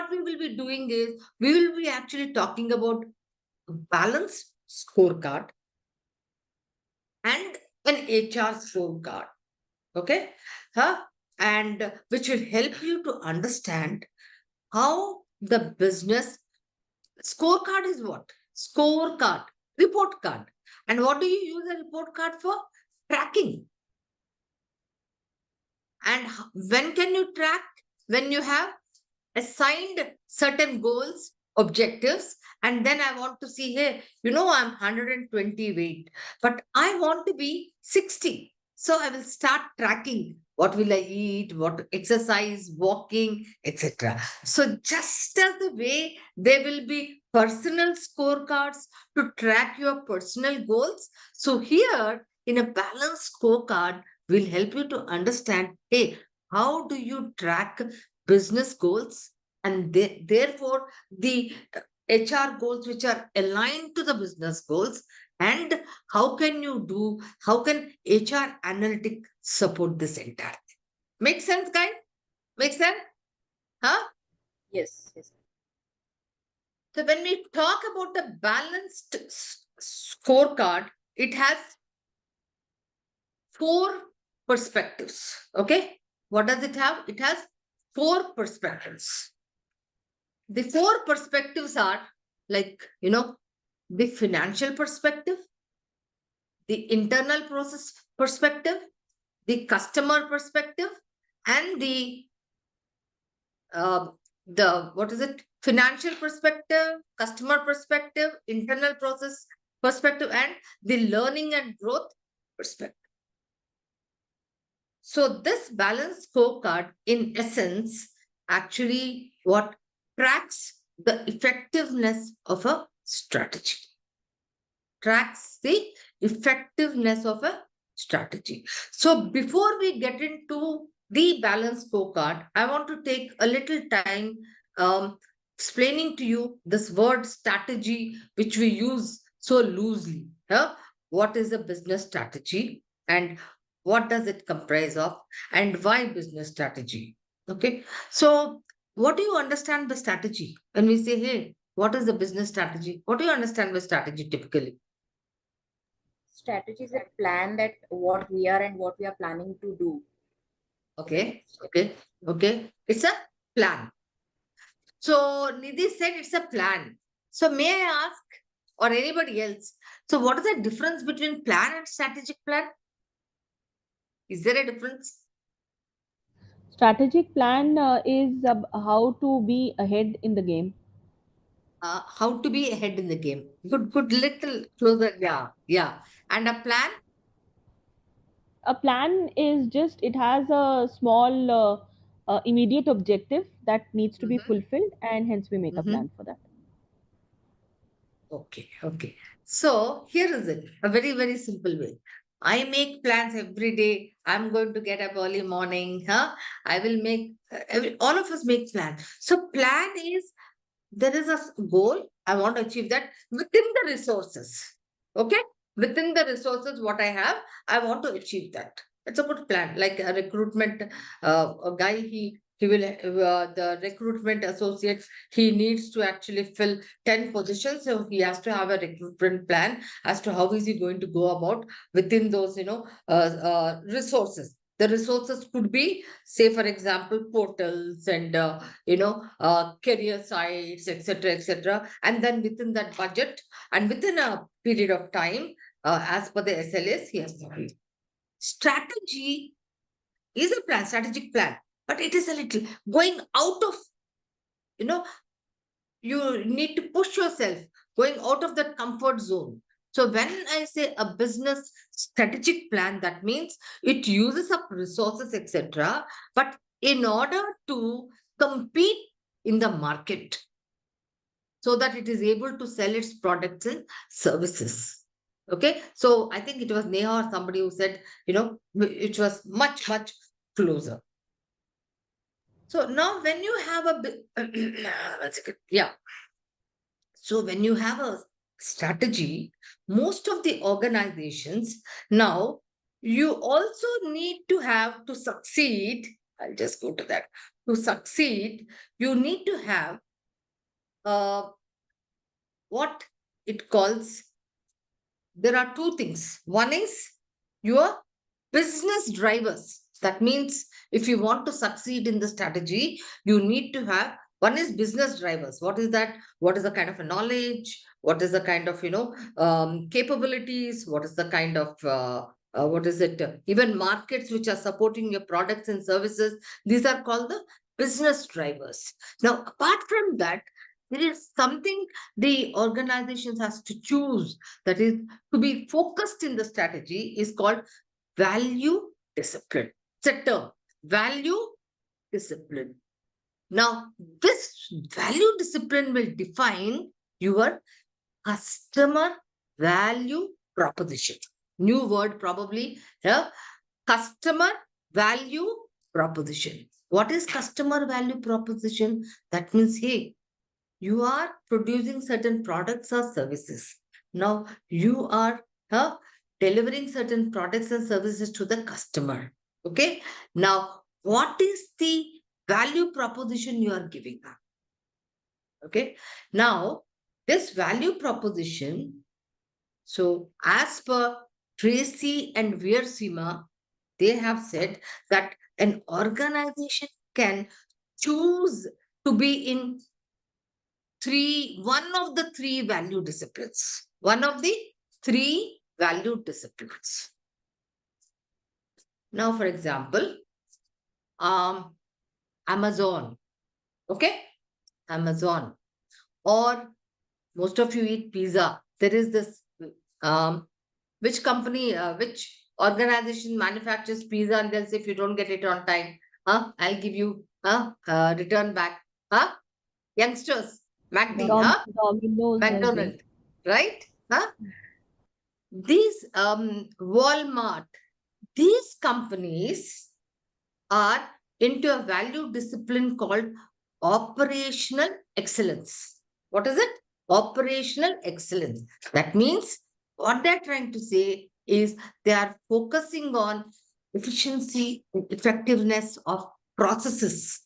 what we will be doing is we will be actually talking about balanced scorecard and an HR scorecard. Okay. Huh? And which will help you to understand how the business scorecard is what? Scorecard, report card. And what do you use a report card for? Tracking. And when can you track? When you have assigned certain goals, objectives, and then I want to see, hey, I'm 120 weight, but I want to be 60. So I will start tracking what will I eat, what exercise, walking, etc. So just as the way there will be personal scorecards to track your personal goals, so here in a balanced scorecard will help you to understand, hey, how do you track business goals and therefore the HR goals which are aligned to the business goals, and how can HR analytic support this entire thing? Make sense, guys? Make sense? Huh? Yes, yes. So when we talk about the balanced scorecard, it has four perspectives. Okay. What does it have? It has four perspectives. The four perspectives are like, the financial perspective, the internal process perspective, the customer perspective, and uh, the what is it? Financial perspective, customer perspective, internal process perspective, and the learning and growth perspective. So this balanced scorecard, in essence, actually what tracks the effectiveness of a strategy. Tracks the effectiveness of a strategy. So before we get into the balanced scorecard, I want to take a little time explaining to you this word strategy, which we use so loosely. Huh? What is a business strategy and what does it comprise of and why business strategy? Okay. So what do you understand by strategy? When we say, hey, what is the business strategy? What do you understand by strategy typically? Strategy is a plan that what we are and what we are planning to do. Okay, okay, okay. It's a plan. So Nidhi said it's a plan. So may I ask, or anybody else, so what is the difference between plan and strategic plan? Is there a difference? Strategic plan is how to be ahead in the game. How to be ahead in the game? Good, good, little closer. Yeah, yeah. And a plan? A plan is just, it has a small immediate objective that needs to be Mm-hmm, fulfilled, and hence we make a mm-hmm. plan for that. Okay, okay. So here is it, a very, very simple way. I make plans every day. I'm going to get up early morning. Huh? I will make, all of us make plans. So plan is, there is a goal. I want to achieve that within the resources. Okay? Within the resources, what I have, I want to achieve that. It's a good plan. Like a recruitment, a guy, he will, the recruitment associate, he needs to actually fill 10 positions. So he has to have a recruitment plan as to how is he going to go about within those, resources. The resources could be, say, for example, portals and career sites, etc., etc. And then within that budget and within a period of time, as per the SLAs, he has to do. Strategy is a plan, strategic plan, but it is a little going out of, you know, you need to push yourself, going out of that comfort zone. So when I say a business strategic plan, that means it uses up resources, etc. But in order to compete in the market, so that it is able to sell its products and services. Okay, so I think it was Neha or somebody who said, it was much, much closer. So now when you have a one second. Yeah. So when you have a strategy, most of the organizations now, you also need to have to succeed. I'll just go to that. To succeed, you need to have what it calls, there are two things. One is your business drivers. That means if you want to succeed in the strategy, you need to have, one is business drivers. What is that? What is the kind of a knowledge? What is the kind of, capabilities? What is the kind of, what is it? Even markets which are supporting your products and services. These are called the business drivers. Now, apart from that, there is something the organizations has to choose, that is to be focused in the strategy, is called value discipline. It's a term, value discipline. Now, this value discipline will define your customer value proposition. New word probably here, customer value proposition. What is customer value proposition? That means, hey, you are producing certain products or services. Now you are delivering certain products and services to the customer. Okay. Now, what is the value proposition you are giving them? Okay. Now, this value proposition, so as per Tracy and Viersima, they have said that an organization can choose to be in one of the three value disciplines. One of the three value disciplines. Now, for example, Amazon. Okay? Amazon. Or most of you eat pizza. There is this, which company, which organization manufactures pizza, and they'll say, if you don't get it on time, I'll give you return back. Youngsters, MacD, Domino's, I think. McDonald, right? These Walmart, these companies are into a value discipline called operational excellence. What is it? Operational excellence. That means what they're trying to say is they are focusing on efficiency and effectiveness of processes.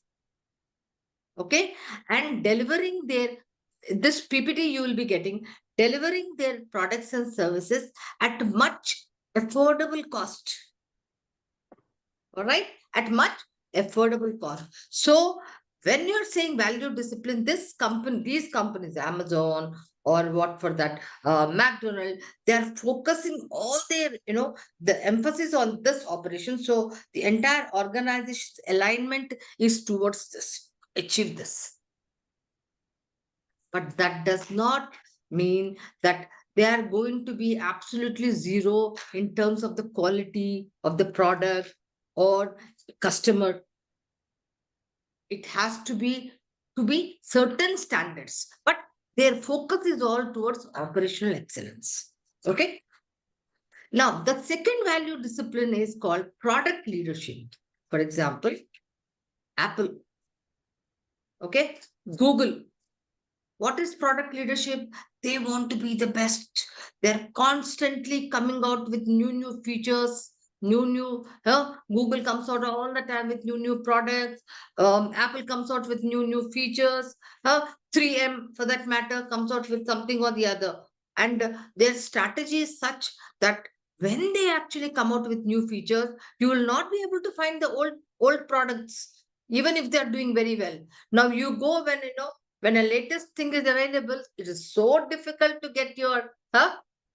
Okay. And delivering this PPT you will be getting, delivering their products and services at much affordable cost. All right. At much affordable cost. So when you're saying value discipline, these companies, Amazon or what for that, McDonald, they are focusing all their, the emphasis on this operation. So the entire organization's alignment is towards this, achieve this. But that does not mean that they are going to be absolutely zero in terms of the quality of the product or customer. It has to be certain standards, but their focus is all towards operational excellence. Okay. Now, the second value discipline is called product leadership. For example, Apple. Okay. Google. What is product leadership? They want to be the best. They're constantly coming out with new features, Google comes out all the time with new products. Apple comes out with new features. 3M, for that matter, comes out with something or the other. And their strategy is such that when they actually come out with new features, you will not be able to find the old products, even if they are doing very well. Now you go when a latest thing is available, it is so difficult to get your,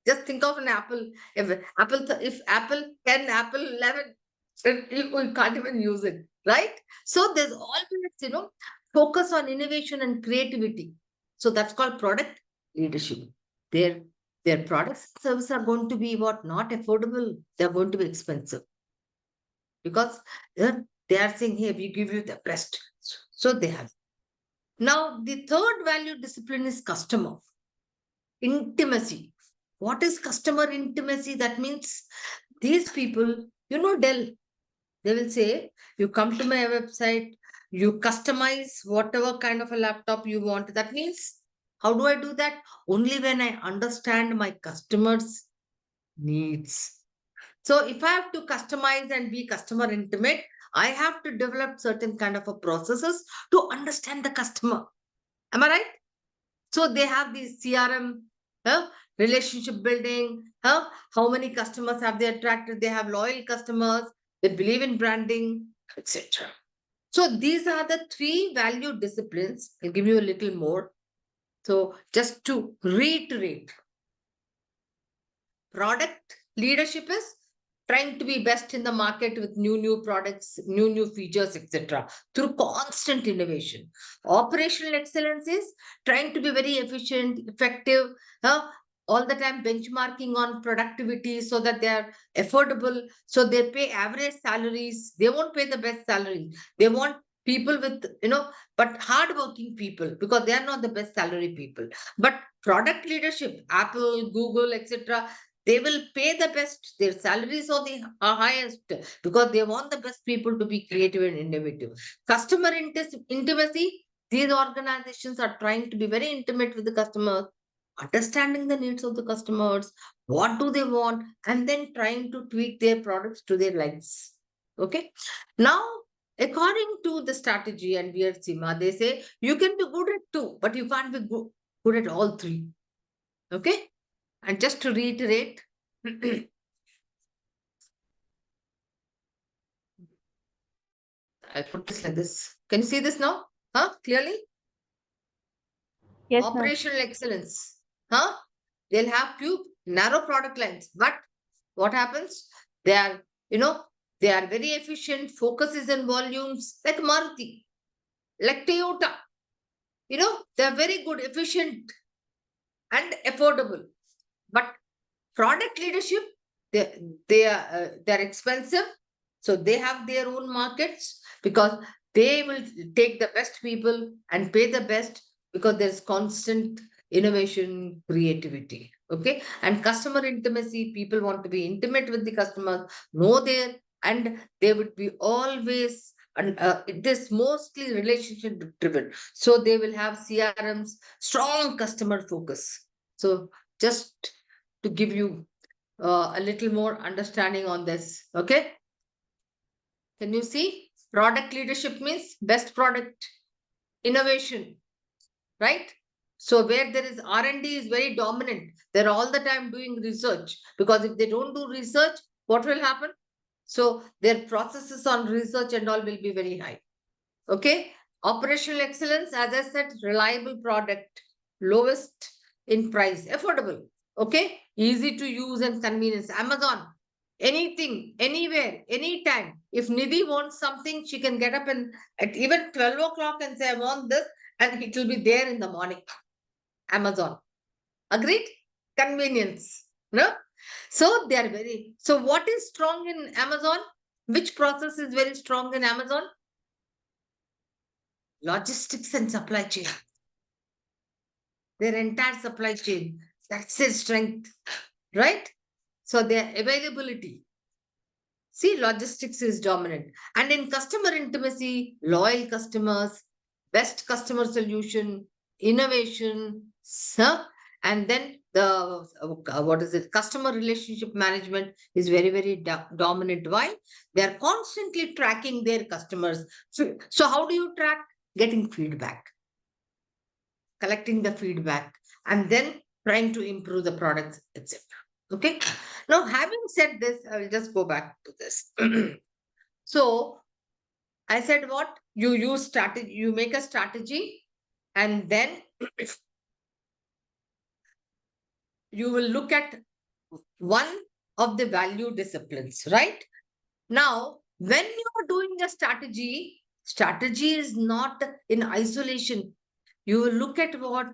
just think of an Apple. If Apple 10, Apple 11, then you can't even use it, right? So there's always, focus on innovation and creativity. So that's called product leadership. Their products and services are going to be what? Not affordable. They're going to be expensive. Because they are saying, hey, we give you the best. So they have. Now, the third value discipline is customer intimacy. What is customer intimacy? That means these people, Dell, they will say, you come to my website, you customize whatever kind of a laptop you want. That means, how do I do that? Only when I understand my customers' needs. So if I have to customize and be customer intimate, I have to develop certain kind of a processes to understand the customer. Am I right? So they have these CRM, huh, relationship building, huh, how many customers have they attracted? They have loyal customers, they believe in branding, etc. So these are the three value disciplines. I'll give you a little more. So just to reiterate, product leadership is trying to be best in the market with new products, new features, etc., through constant innovation. Operational excellence is trying to be very efficient, effective, uh, all the time benchmarking on productivity so that they are affordable, so they pay average salaries. They won't pay the best salary. They want people with, but hardworking people, because they are not the best salary people. But product leadership, Apple, Google, etc., they will pay the best. Their salaries are the highest, because they want the best people to be creative and innovative. Customer intimacy, these organizations are trying to be very intimate with the customers, understanding the needs of the customers, what do they want, and then trying to tweak their products to their likes. Okay. Now, according to the strategy and Weird Sima, they say you can be good at two, but you can't be good at all three. Okay. And just to reiterate, I put this like this. Can you see this now? Huh? Clearly? Yes, ma'am. Operational excellence. Huh? They'll have few narrow product lines. But what happens? They are, they are very efficient, focuses on volumes, like Maruti, like Toyota. They are very good, efficient, and affordable. But product leadership, they're expensive, so they have their own markets, because they will take the best people and pay the best, because there's constant innovation, creativity. Okay. And customer intimacy, people want to be intimate with the customers, know their, and they would be always, and it is mostly relationship driven, so they will have CRMs, strong customer focus. So just to give you a little more understanding on this. Okay. Can you see? Product leadership means best product, innovation, right? So where there is R&D is very dominant. They're all the time doing research, because if they don't do research, what will happen? So their processes on research and all will be very high. Okay. Operational excellence, as I said, reliable product, lowest in price, affordable. Okay. Easy to use and convenience. Amazon, anything, anywhere, anytime. If Nidhi wants something, she can get up and at even 12 o'clock and say, I want this, and it will be there in the morning. Amazon. Agreed? Convenience. No? So they are very. So what is strong in Amazon? Which process is very strong in Amazon? Logistics and supply chain. Their entire supply chain. That's their strength, right? So their availability. See, logistics is dominant. And in customer intimacy, loyal customers, best customer solution, innovation, and then the what is it? Customer relationship management is very, very dominant. Why? They are constantly tracking their customers. So how do you track? Getting feedback, collecting the feedback, and then trying to improve the products, etc. Okay. Now, having said this, I will just go back to this. So I said what? You use strategy, you make a strategy, and then you will look at one of the value disciplines, right? Now, when you are doing a strategy is not in isolation. You will look at what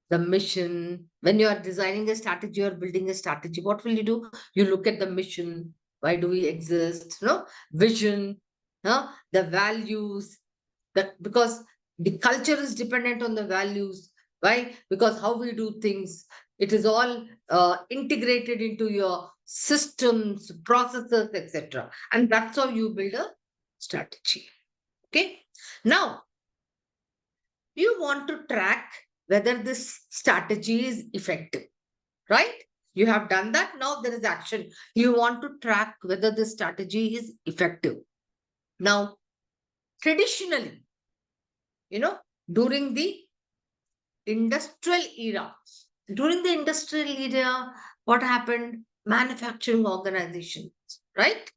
the mission. When you are designing a strategy or building a strategy, what will you do? You look at the mission. Why do we exist? No, vision, the values. That because the culture is dependent on the values. Why? Because how we do things, it is all integrated into your systems, processes, etc. And that's how you build a strategy. Okay. Now, you want to track whether this strategy is effective, right? You have done that. Now there is action. You want to track whether this strategy is effective. Now, traditionally, during the industrial era, what happened? Manufacturing organizations, right?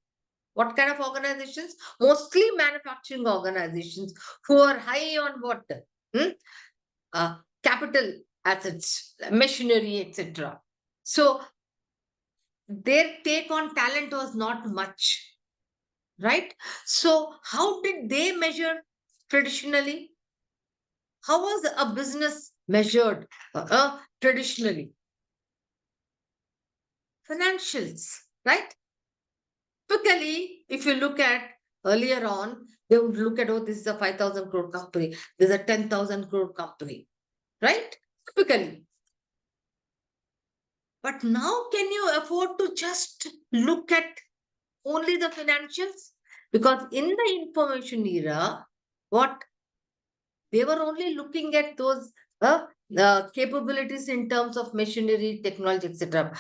What kind of organizations? Mostly manufacturing organizations who are high on what? Hmm? Capital assets, machinery, etc. So their take on talent was not much, right? So how did they measure traditionally? How was a business measured traditionally? Financials, right? Typically, if you look at earlier on, they would look at, oh, this is a 5,000 crore company, this is a 10,000 crore company, right? Typically. But now, can you afford to just look at only the financials? Because in the information era, what they were only looking at those capabilities in terms of machinery, technology, etc.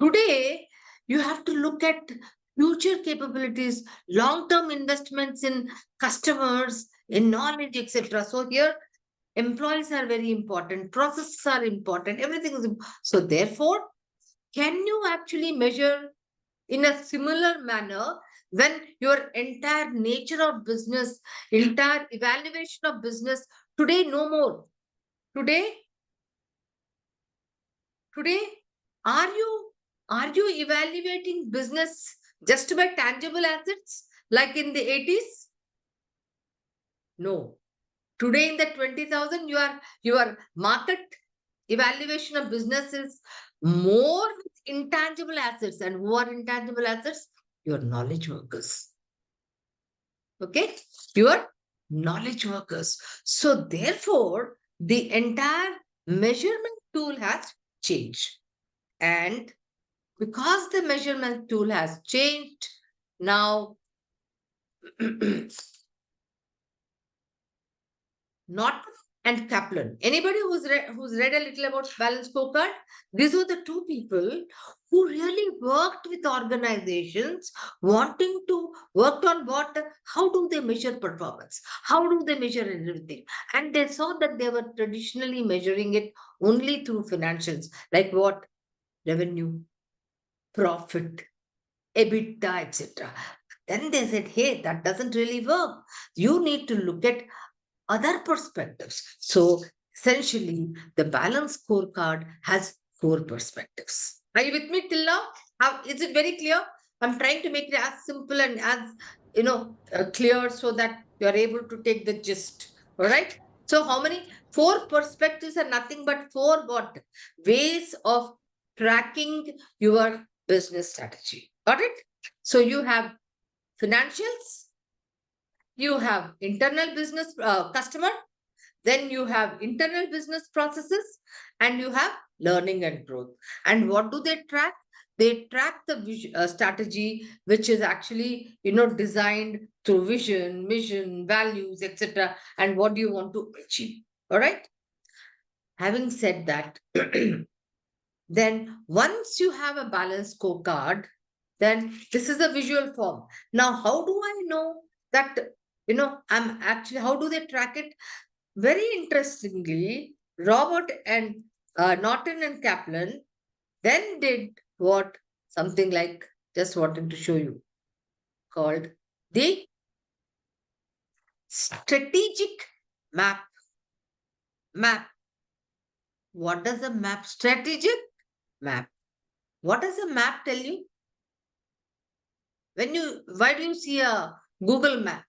Today, you have to look at future capabilities, long-term investments in customers, in knowledge, etc. So here, employees are very important, processes are important, everything is so. Therefore, can you actually measure in a similar manner when your entire nature of business, entire evaluation of business today no more? Today, today, are you evaluating business just by tangible assets like in the 80s? No. Today in the 20,000, your market evaluation of business is more with intangible assets. And who are intangible assets? Your knowledge workers. Okay, your knowledge workers. So therefore, the entire measurement tool has changed. And because the measurement tool has changed, now not and Kaplan. Anybody who's read a little about Balanced Scorecard? These were the two people who really worked with organizations, wanting to work on what, how do they measure performance? How do they measure everything? And they saw that they were traditionally measuring it only through financials, like what? Revenue, profit, EBITDA, etc. Then they said, hey, that doesn't really work. You need to look at other perspectives. So essentially, the balanced scorecard has four perspectives. Are you with me till now? Is it very clear? I'm trying to make it as simple and as clear so that you are able to take the gist. All right. So how many? Four perspectives are nothing but four what? Ways of tracking your business strategy. Got it? So you have financials, you have internal business customer, then you have internal business processes, and you have learning and growth. And what do they track? They track the strategy, which is actually designed through vision, mission, values, etc. And what do you want to achieve? All right. Having said that, then once you have a balanced scorecard, then this is a visual form. Now, how do I know that I'm actually, how do they track it? Very interestingly, Robert and Norton and Kaplan then did what? Something like, just wanting to show you, called the strategic map. Map. What does a map? Strategic map. What does a map tell you? Why do you see a Google map?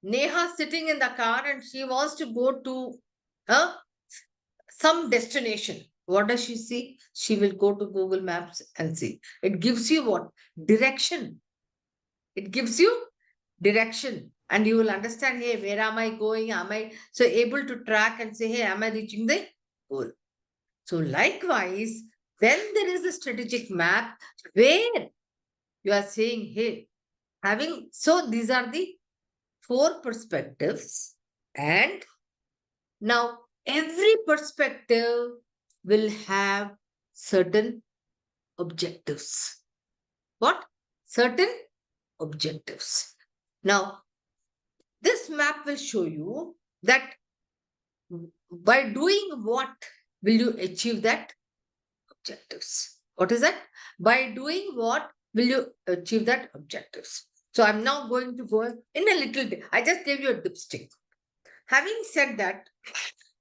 Neha sitting in the car and she wants to go to uh, some destination. What does she see? She will go to Google Maps and see. It gives you what? Direction. It gives you direction. And you will understand, hey, where am I going? Am I so able to track and say, hey, am I reaching the goal? So likewise, then there is a strategic map where you are saying, hey, so these are the four perspectives. And now every perspective will have certain objectives. What? Certain objectives. Now, this map will show you that by doing what will you achieve that objectives. What is that? By doing what will you achieve that objectives? So I'm now going to go in a little bit. I just gave you a dipstick. Having said that,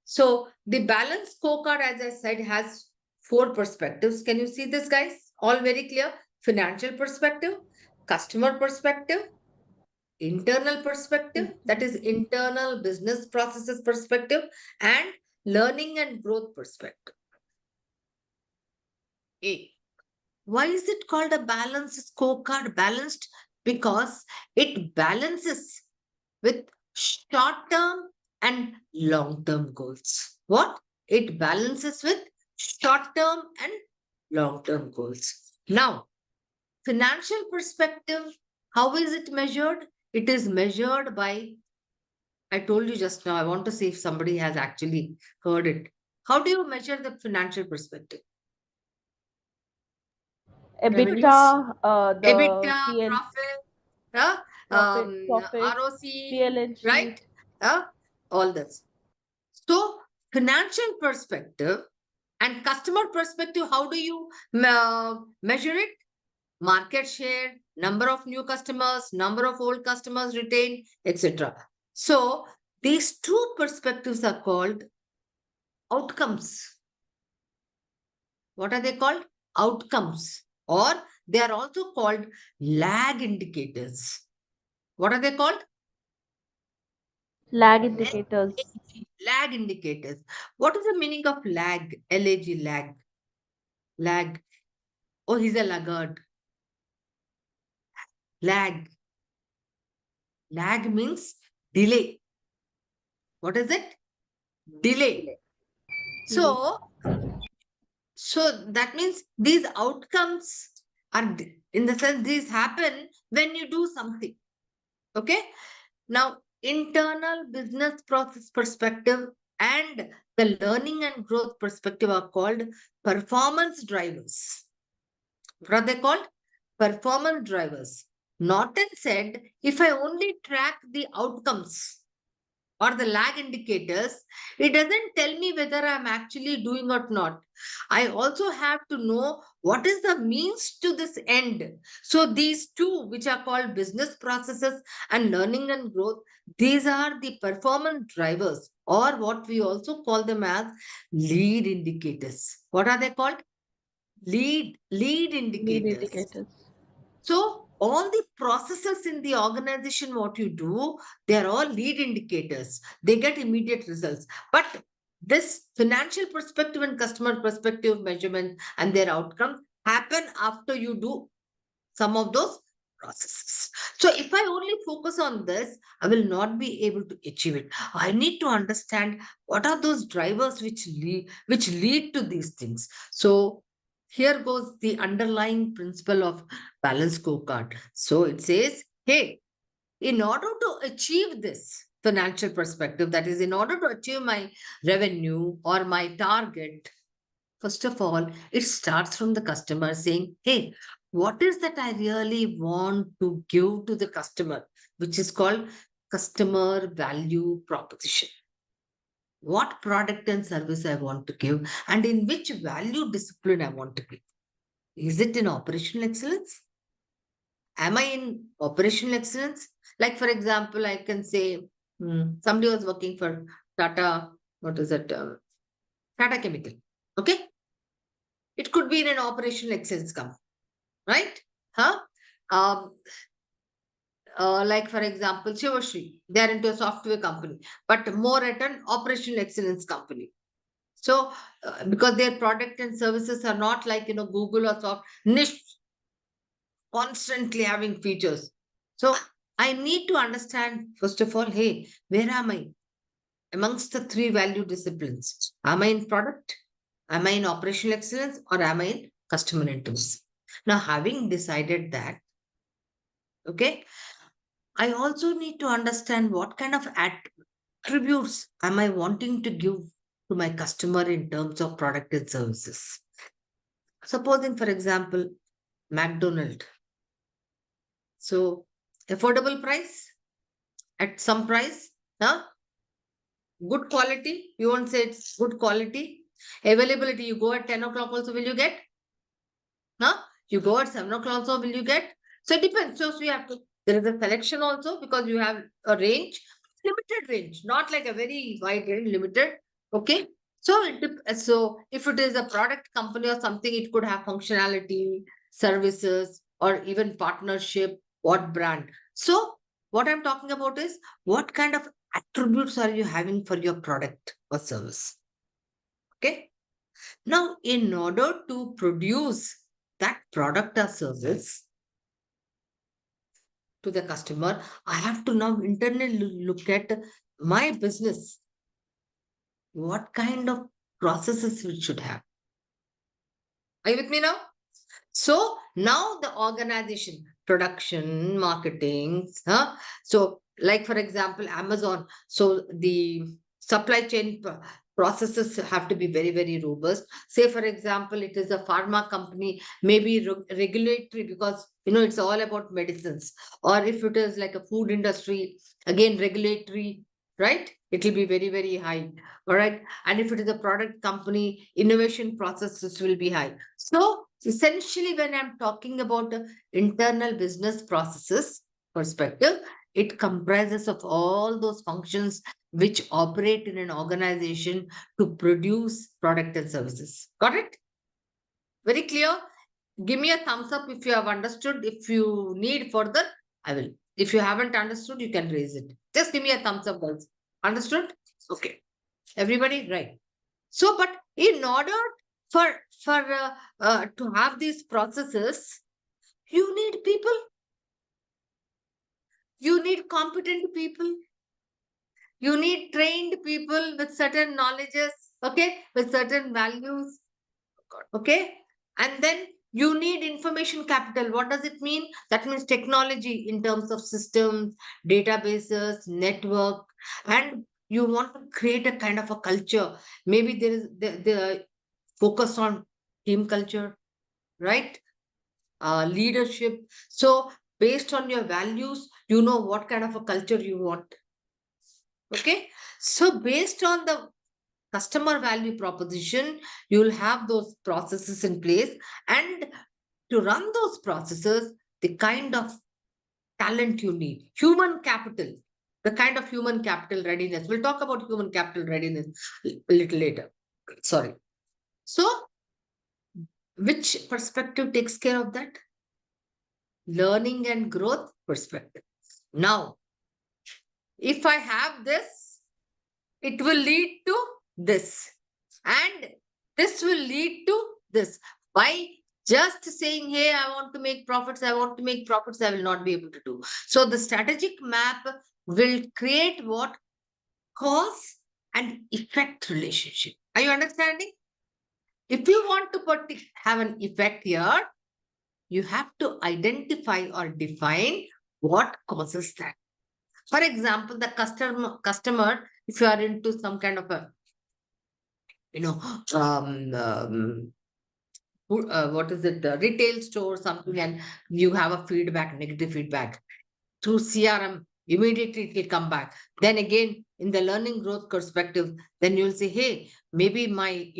so the balance scorecard, as I said, has four perspectives. Can you see this, guys? All very clear. Financial perspective, customer perspective, internal perspective, that is internal business processes perspective, and learning and growth perspective. A. Why is it called a balanced scorecard? Balanced because it balances with short term and long term goals. What? It balances with short term and long term goals. Now, financial perspective, how is it measured? It is measured by, I told you just now, I want to see if somebody has actually heard it. How do you measure the financial perspective? EBITDA, Revenues. the EBITDA, PL, profit, uh, profit, ROC, PLN right? sheet. Uh, all this. So, financial perspective and customer perspective, how do you measure it? Market share, number of new customers, number of old customers retained, etc. So, these two perspectives are called outcomes. What are they called? Outcomes. Or they are also called lag indicators. What are they called? Lag indicators. Lag indicators. What is the meaning of lag? LAG, lag. Lag. Oh, he's a laggard. Lag. Lag means delay. What is it? Delay. Delay. So, that means these outcomes are, in the sense, these happen when you do something. Okay. Now, internal business process perspective and the learning and growth perspective are called performance drivers. What are they called? Performance drivers. Norton said, if I only track the outcomes or the lag indicators, it doesn't tell me whether I'm actually doing or not. I also have to know what is the means to this end. So these two, which are called business processes and learning and growth, these are the performance drivers, or what we also call them as lead indicators. What are they called? Lead Lead indicators. indicators. So all the processes in the organization, what you do, they are all lead indicators. They get immediate results. But this financial perspective and customer perspective measurement and their outcomes happen after you do some of those processes. So if I only focus on this, I will not be able to achieve it. I need to understand what are those drivers which lead to these things. So here goes the underlying principle of balance scorecard. So it says, hey, in order to achieve this financial perspective, that is, in order to achieve my revenue or my target, first of all, it starts from the customer saying, hey, what is that I really want to give to the customer, which is called customer value proposition. What product and service I want to give, and in which value discipline I want to give. Is it in operational excellence? Am I in operational excellence? Like, for example, I can say somebody was working for Tata, what is it? Tata Chemical. Okay. It could be in an operational excellence company, right? Huh? Um, like for example, Shivashri, they are into a software company, but more at an operational excellence company. So, because their product and services are not like Google or soft niche, constantly having features. So, I need to understand first of all, hey, where am I amongst the three value disciplines? Am I in product? Am I in operational excellence, or am I in customer intimacy? Now, having decided that, okay, I also need to understand what kind of attributes am I wanting to give to my customer in terms of product and services. Supposing, for example, McDonald. So affordable price at some price, huh? Good quality. You won't say it's good quality. Availability. You go at 10 o'clock also, will you get? Huh? You go at 7 o'clock also, will you get? So it depends. So we have to, there is a selection also because you have a range, limited range, not like a very wide range, limited. Okay. So, so if it is a product company or something, it could have functionality, services, or even partnership, what brand. So what I'm talking about is what kind of attributes are you having for your product or service? Okay. Now, in order to produce that product or service to the customer, I have to now internally look at my business. What kind of processes we should have? Are you with me now? So now the organization, production, marketing, huh? So like for example, Amazon. So the supply chain processes have to be very, very robust. Say for example, it is a pharma company, maybe regulatory because it's all about medicines. Or if it is like a food industry, again regulatory, right? It will be very, very high. All right. And if it is a product company, innovation processes will be high. So essentially, when I'm talking about the internal business processes perspective, it comprises of all those functions which operate in an organization to produce product and services. Got it? Very clear? Give me a thumbs up if you have understood. If you need further, I will. If you haven't understood, you can raise it. Just give me a thumbs up, guys. Understood? Okay. Everybody, right. So, but in order for to have these processes, you need people. You need competent people. You need trained people with certain knowledges. Okay, with certain values. Okay, and then you need information capital. What does it mean? That means technology in terms of systems, databases, network, and you want to create a kind of a culture. Maybe there is the focus on team culture, right? Leadership. So, based on your values, you know what kind of a culture you want. Okay. So, based on the customer value proposition, you will have those processes in place. And to run those processes, the kind of talent you need, human capital, the kind of human capital readiness. We'll talk about human capital readiness a little later. Sorry. So, which perspective takes care of that? Learning and growth perspective. Now, if I have this, it will lead to this. And this will lead to this. By just saying, hey, I want to make profits, I want to make profits, I will not be able to do. So the strategic map will create what? Cause and effect relationship. Are you understanding? If you want to have an effect here, you have to identify or define what causes that. For example, the customer, if you are into some kind of a, you know, what is it, retail store, something, and you have a feedback, negative feedback through CRM, immediately it will come back. Then again, in the learning growth perspective, then you'll say, hey, maybe my,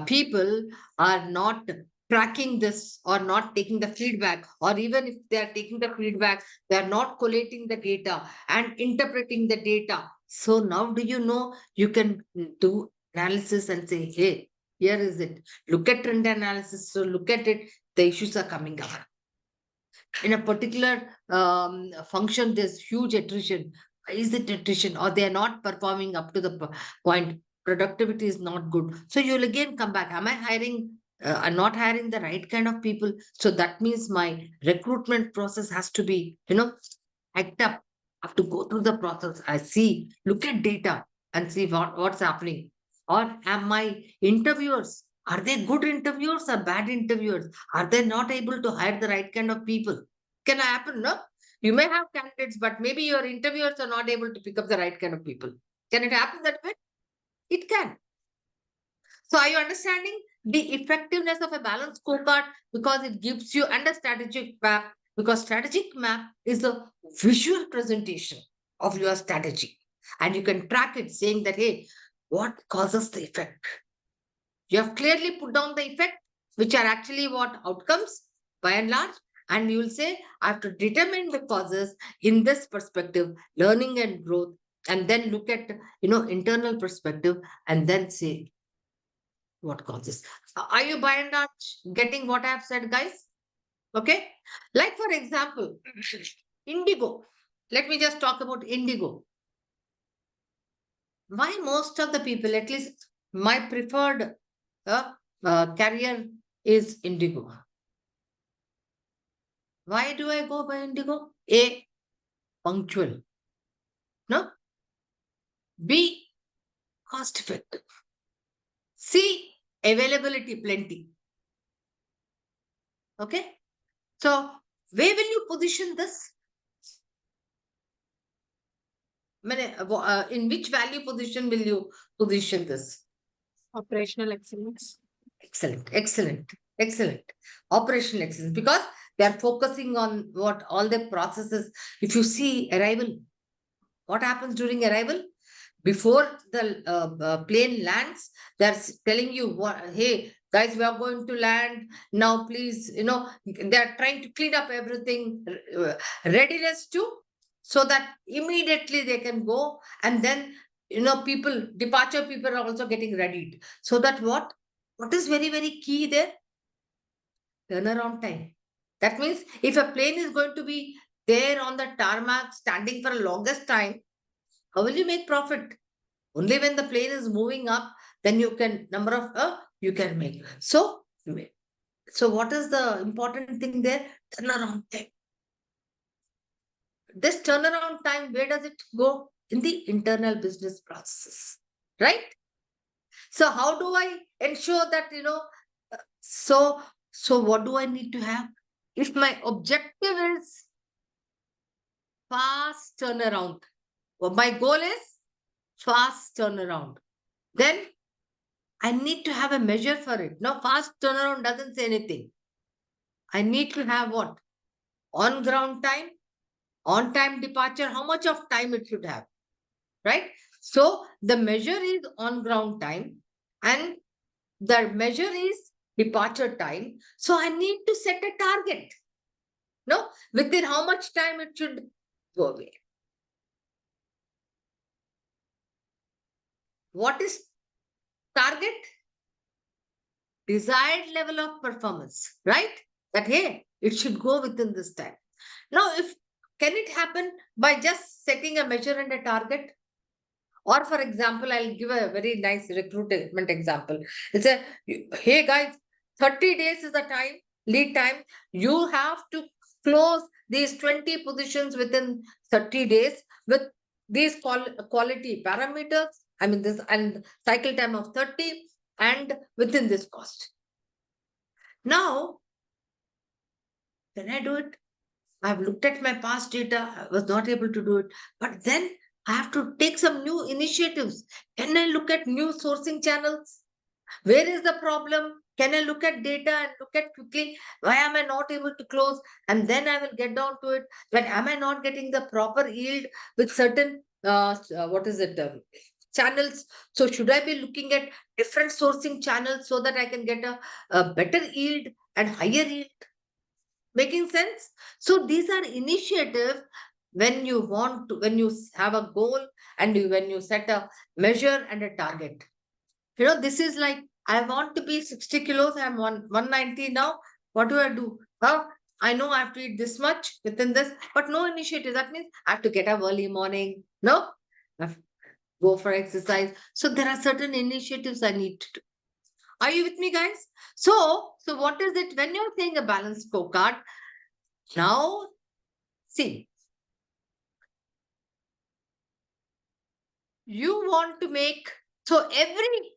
people are not tracking this or not taking the feedback, or even if they are taking the feedback, they are not collating the data and interpreting the data. So now do you know you can do analysis and say, hey, here is it. Look at trend analysis. So look at it. The issues are coming up in a particular function. There's huge attrition. Is it attrition, or they are not performing up to the point? Productivity is not good. So you'll again come back. Am I hiring? I'm not hiring the right kind of people. So that means my recruitment process has to be, act up. I have to go through the process. I see, look at data and see what's happening. Or am my interviewers, are they good interviewers or bad interviewers? Are they not able to hire the right kind of people? Can happen, no? You may have candidates, but maybe your interviewers are not able to pick up the right kind of people. Can it happen that way? It can. So are you understanding the effectiveness of a balanced scorecard? Because it gives you, and a strategic map, Because strategic map is a visual presentation of your strategy. And you can track it saying that, hey, what causes the effect? You have clearly put down the effect, which are actually what outcomes by and large. And you will say, I have to determine the causes in this perspective, learning and growth, and then look at internal perspective and then say what causes. Are you by and large getting what I have said, guys? Okay. Like for example, indigo. Let me just talk about indigo. Why most of the people, at least my preferred career is indigo. Why do I go by indigo? A, punctual. No. B, cost effective. C, availability plenty. Okay. So where will you position this? In which value position will you position this? Operational excellence. Excellent, excellent, excellent. Operational excellence, because they are focusing on what all the processes. If you see arrival, what happens during arrival? Before the plane lands, they're telling you, what, hey, guys, we are going to land now, please. They're trying to clean up everything, readiness to, so that immediately they can go. And then, departure people are also getting readied. So that what is very, very key there? Turnaround time. That means if a plane is going to be there on the tarmac standing for a longest time, how will you make profit? Only when the plane is moving up, then you can you can make. So what is the important thing there? Turnaround time. This turnaround time, where does it go? In the internal business processes, right? So how do I ensure that so what do I need to have? If my objective is fast turnaround, my goal is fast turnaround, then I need to have a measure for it. Now, fast turnaround doesn't say anything. I need to have what? On ground time, on time departure, how much of time it should have, right? So the measure is on ground time and the measure is departure time. So I need to set a target. No, within how much time it should go away. What is target? Desired level of performance, right? That hey, it should go within this time. Now, if can it happen by just setting a measure and a target? Or for example, I'll give a very nice recruitment example. It's a hey guys, 30 days is the time, lead time. You have to close these 20 positions within 30 days with these quality parameters. I mean this and cycle time of 30 and within this cost. Now, can I do it? I've looked at my past data, I was not able to do it. But then I have to take some new initiatives. Can I look at new sourcing channels? Where is the problem? Can I look at data and look at quickly why am I not able to close? And then I will get down to it. When am I not getting the proper yield with certain channels? So should I be looking at different sourcing channels so that I can get a better yield and higher yield? Making sense? So these are initiatives when you want to, when you have a goal and when you set a measure and a target. This is like, I want to be 60 kilos, I'm 190 now. What do I do? I know I have to eat this much within this, but no initiative. That means I have to get up early morning. No, I have to go for exercise. So there are certain initiatives I need to do. Are you with me, guys? So what is it when you're saying a balanced scorecard? Now, see, you want to make so every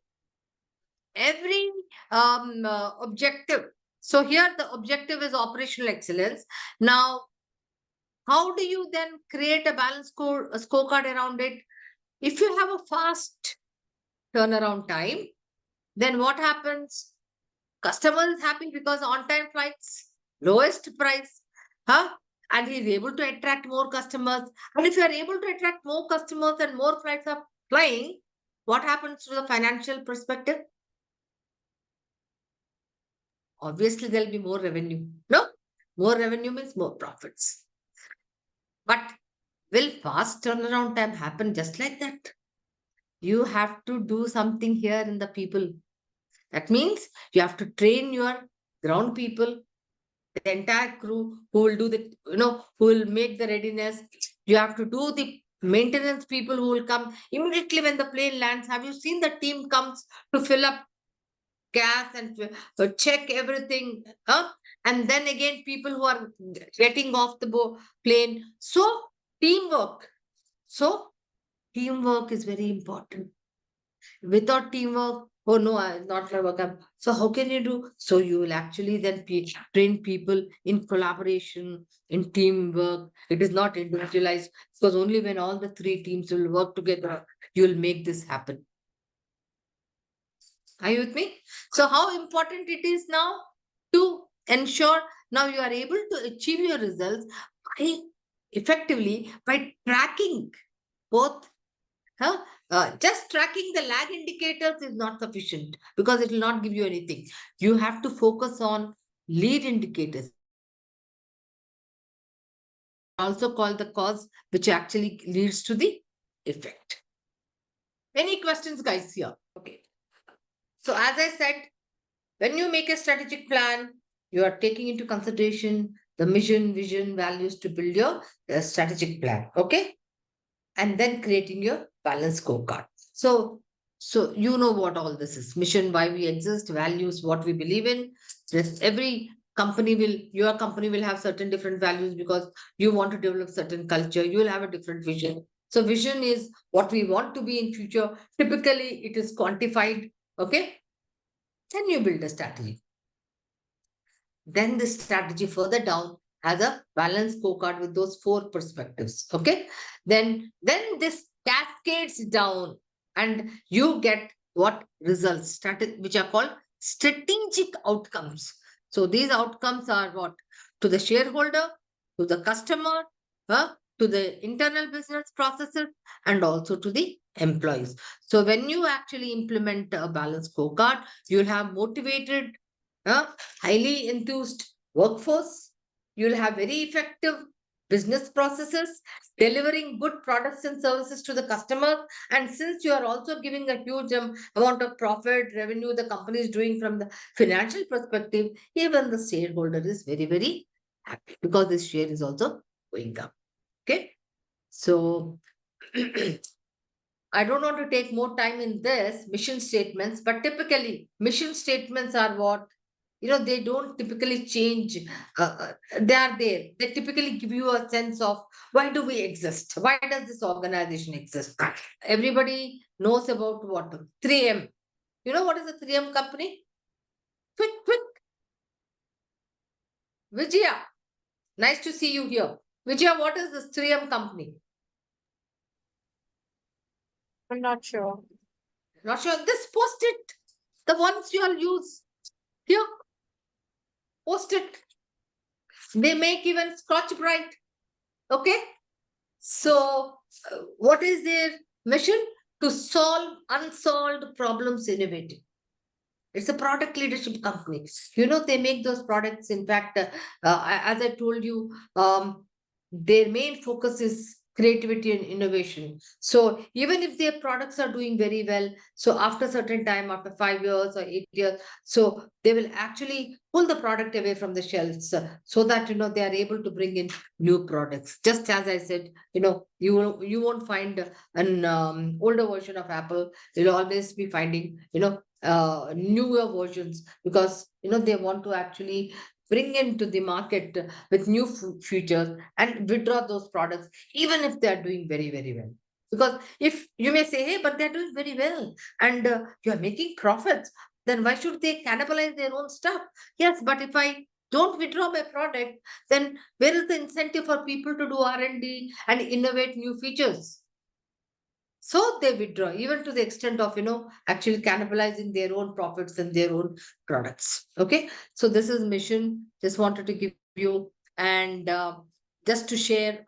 objective. So here the objective is operational excellence. Now, how do you then create a balanced scorecard around it? If you have a fast turnaround time, then what happens? Customer is happy because on time flights, lowest price. Huh? And he's able to attract more customers. And if you are able to attract more customers and more flights are flying, what happens to the financial perspective? Obviously, there'll be more revenue. No? More revenue means more profits. But will fast turnaround time happen just like that? You have to do something here in the people. That means you have to train your ground people, the entire crew who will do the, who will make the readiness. You have to do the maintenance people who will come immediately when the plane lands. Have you seen the team comes to fill up gas and check everything? Huh? And then again, people who are getting off the plane. So, teamwork. So, teamwork is very important. Without teamwork, oh no, not my work. So how can you do? So you will actually then train people in collaboration, in teamwork. It is not individualized because only when all the three teams will work together, you will make this happen. Are you with me? So how important it is now to ensure now you are able to achieve your results by effectively by tracking both. Huh? Just tracking the lag indicators is not sufficient because it will not give you anything. You have to focus on lead indicators, also called the cause, which actually leads to the effect. Any questions, guys? Here. Okay. So, as I said, when you make a strategic plan, you are taking into consideration the mission, vision, values to build your strategic plan. Okay. And then creating your balanced scorecard. So you know what all this is: mission, why we exist; values, what we believe in. This every company will your company will have certain different values because you want to develop certain culture. You will have a different vision. So vision is what we want to be in future. Typically, it is quantified. Okay, then you build a strategy. Then the strategy further down has a balanced scorecard with those four perspectives. Okay. Then this cascades down and you get what results, which are called strategic outcomes. So these outcomes are what? To the shareholder, to the customer, to the internal business processes, and also to the employees. So when you actually implement a balanced scorecard, you'll have motivated, uh, highly enthused workforce. You'll have very effective business processes, delivering good products and services to the customer. And since you are also giving a huge amount of profit, revenue the company is doing from the financial perspective, even the shareholder is very, very happy because this share is also going up. Okay. So I don't want to take more time in this mission statements, but typically mission statements are what? They don't typically change. They are there. They typically give you a sense of why do we exist? Why does this organization exist? Everybody knows about what? 3M. You know what is a 3M company? Quick, quick. Vijaya. Nice to see you here. Vijaya, what is this 3M company? I'm not sure. Not sure. This post-it. The ones you all use. Here, post-it. They make even Scotch Brite. Okay. So, what is their mission? To solve unsolved problems innovative. It's a product leadership company. They make those products. In fact, as I told you, their main focus is creativity and innovation. So even if their products are doing very well, so after certain time, after 5 years or 8 years, so they will actually pull the product away from the shelves so that they are able to bring in new products. Just as I said, you won't find an older version of Apple. You'll always be finding newer versions because they want to actually bring into the market with new features and withdraw those products even if they are doing very, very well. Because if you may say, hey, but they're doing very well and you're making profits, then why should they cannibalize their own stuff? Yes, but if I don't withdraw my product, then where is the incentive for people to do R&D and innovate new features? So they withdraw, even to the extent of, actually cannibalizing their own profits and their own products. Okay. So this is mission. Just wanted to give you And just to share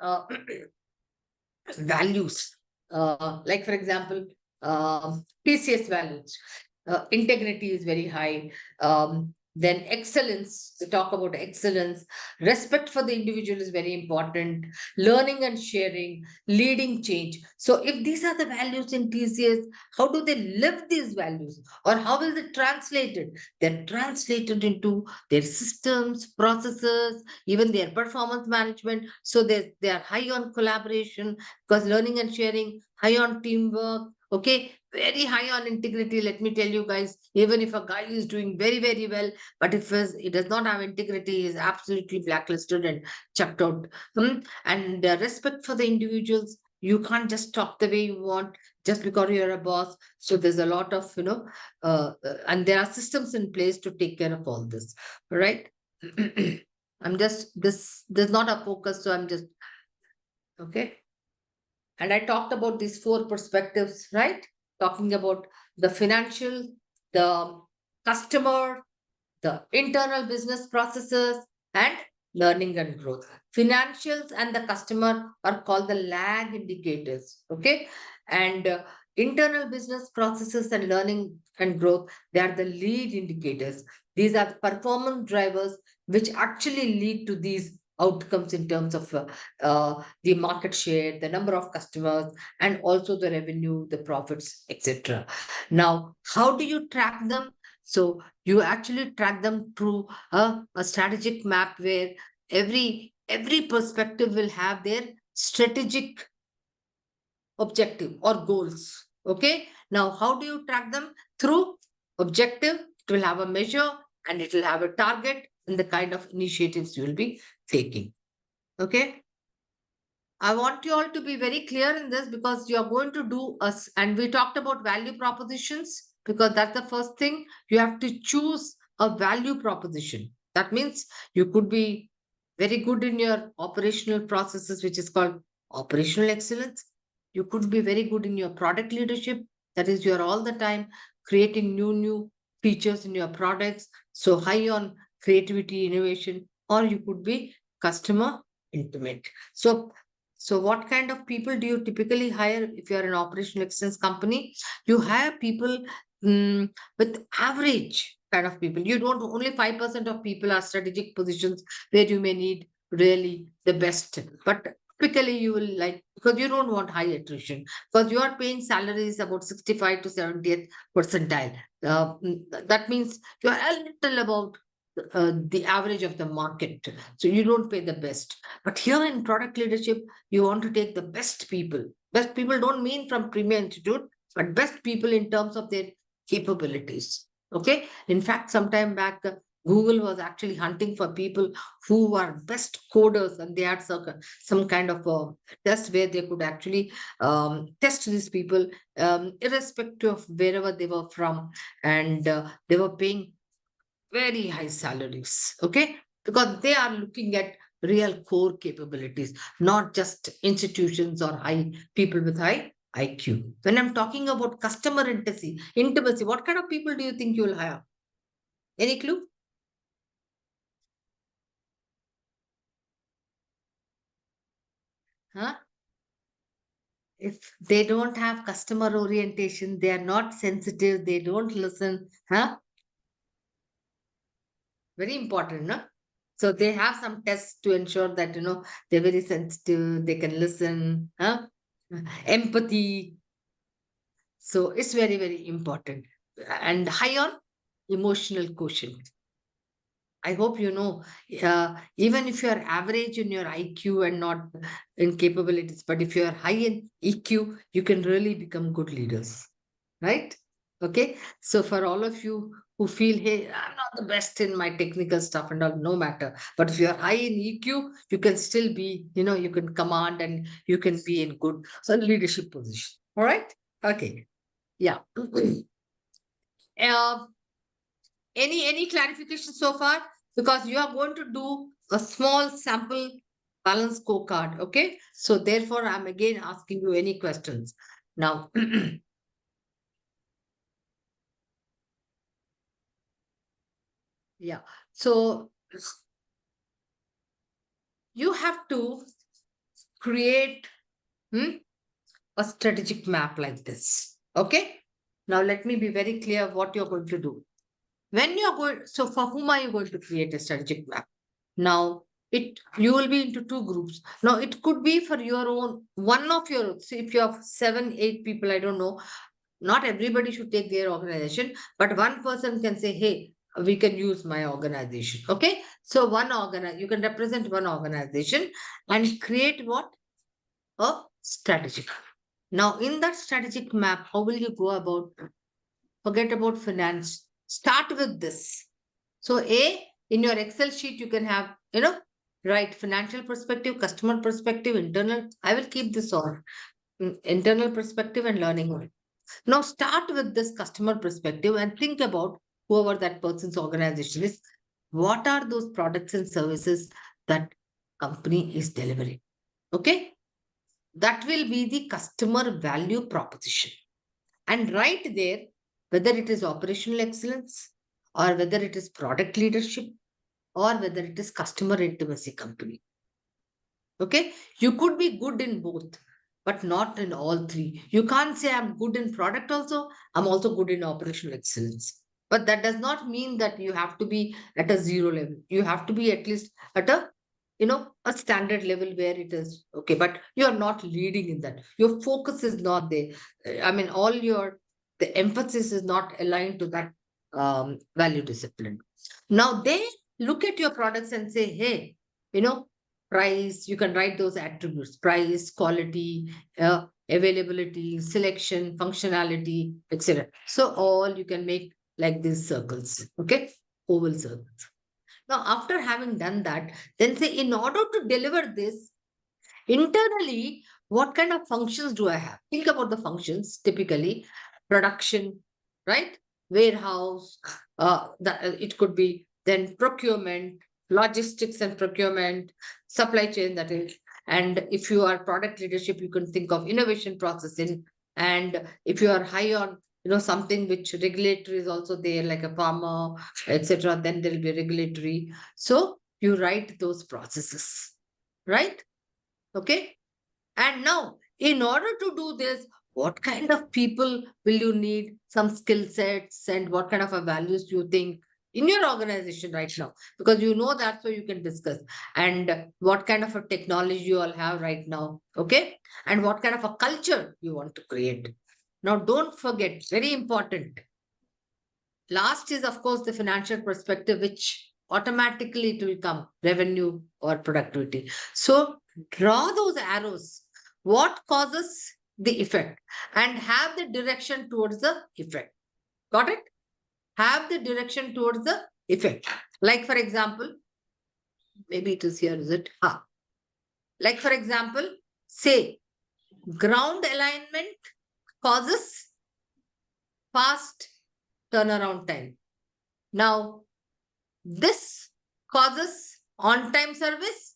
values, like for example, TCS values, integrity is very high. Then excellence, we talk about excellence. Respect for the individual is very important. Learning and sharing, leading change. So if these are the values in TCS, how do they live these values, or how will they translate it? They're translated into their systems, processes, even their performance management. So they are high on collaboration, because learning and sharing, high on teamwork, okay, very high on integrity. Let me tell you guys, even if a guy is doing very, very well, but if he does not have integrity, he is absolutely blacklisted and chucked out. And respect for the individuals. You can't just talk the way you want just because you're a boss. So there's a lot of, and there are systems in place to take care of all this, right? I'm just, there's not a focus, so I'm just, okay. And I talked about these four perspectives, right? Talking about the financial, the customer, the internal business processes, and learning and growth. Financials and the customer are called the lag indicators, okay? And internal business processes and learning and growth, they are the lead indicators. These are the performance drivers which actually lead to these outcomes in terms of the market share, the number of customers, and also the revenue, the profits, etc. Now, how do you track them? So you actually track them through a strategic map where every perspective will have their strategic objective or goals. Okay. Now, how do you track them? Through objective, it will have a measure and it will have a target and the kind of initiatives you will be taking. Okay. I want you all to be very clear in this, because you are going to do us, and we talked about value propositions, because that's the first thing. You have to choose a value proposition. That means you could be very good in your operational processes, which is called operational excellence. You could be very good in your product leadership. That is, you're all the time creating new features in your products. So high on creativity, innovation, or you could be customer intimate. So what kind of people do you typically hire if you're an operational excellence company? You hire people with average kind of people. You don't, only 5% of people are strategic positions where you may need really the best. But typically you will like, because you don't want high attrition, because you are paying salaries about 65 to 70th percentile. That means you are a little about the average of the market. So you don't pay the best. But here in product leadership, you want to take the best people. Best people don't mean from Premier Institute, but best people in terms of their capabilities. Okay. In fact, sometime back, Google was actually hunting for people who are best coders, and they had some kind of a test where they could actually test these people, irrespective of wherever they were from, and they were paying very high salaries, okay? Because they are looking at real core capabilities, not just institutions or high people with high IQ. When I'm talking about customer intimacy, what kind of people do you think you will hire? Any clue? Huh? If they don't have customer orientation, they are not sensitive, they don't listen, huh? Very important, no? So they have some tests to ensure that, they're very sensitive, they can listen, huh? Empathy. So it's very, very important. And high on emotional quotient. I hope you know, even if you're average in your IQ and not in capabilities, but if you're high in EQ, you can really become good leaders, right? Okay. So for all of you who feel, hey, I'm not the best in my technical stuff and all, no matter. But if you're high in EQ, you can still be, you can command and you can be in good leadership position. All right. Okay. Yeah. uh, any clarification so far? Because you are going to do a small sample balance scorecard. Okay. So therefore, I'm again asking you any questions now. Yeah. So you have to create a strategic map like this. Okay. Now let me be very clear what you're going to do. When you're going, so for whom are you going to create a strategic map? Now, it you will be into two groups. Now, it could be for your own, one of your, so if you have seven, eight people, I don't know, not everybody should take their organization, but one person can say, hey, we can use my organization. Okay. So you can represent one organization and create what? A strategic. Now, in that strategic map, how will you go about? Forget about finance. Start with this. So, in your Excel sheet, you can have, right, financial perspective, customer perspective, internal. I will keep this on internal perspective and learning on. Now, start with this customer perspective and think about whoever that person's organization is. What are those products and services that company is delivering? Okay. That will be the customer value proposition. And right there, whether it is operational excellence or whether it is product leadership or whether it is customer intimacy company. Okay. You could be good in both, but not in all three. You can't say I'm good in product also, I'm also good in operational excellence. But that does not mean that you have to be at a zero level. You have to be at least at a standard level where it is okay, but you are not leading in that. Your focus is not there. I mean, the emphasis is not aligned to that value discipline. Now they look at your products and say, hey, you know, price, you can write those attributes: price, quality, availability, selection, functionality, etc. So all you can make like these circles, okay, oval circles. Now after having done that, then say, in order to deliver this internally, what kind of functions do I have? Think about the functions. Typically production, right, warehouse, it could be then procurement, logistics and procurement, supply chain, that is. And if you are product leadership, you can think of innovation processing. And if you are high on something which regulatory is also there, like a pharma, etc., then there will be regulatory. So you write those processes, right? Okay. And now, in order to do this, what kind of people will you need? Some skill sets, and what kind of a values do you think in your organization right now? Because you know that, so you can discuss. And what kind of a technology you all have right now? Okay. And what kind of a culture you want to create. Now, don't forget, very important. Last is, of course, the financial perspective, which automatically it will come revenue or productivity. So draw those arrows. What causes the effect? And have the direction towards the effect. Got it? Have the direction towards the effect. Like, for example, maybe it is here, is it? Like, for example, say ground alignment causes fast turnaround time. Now, this causes on-time service,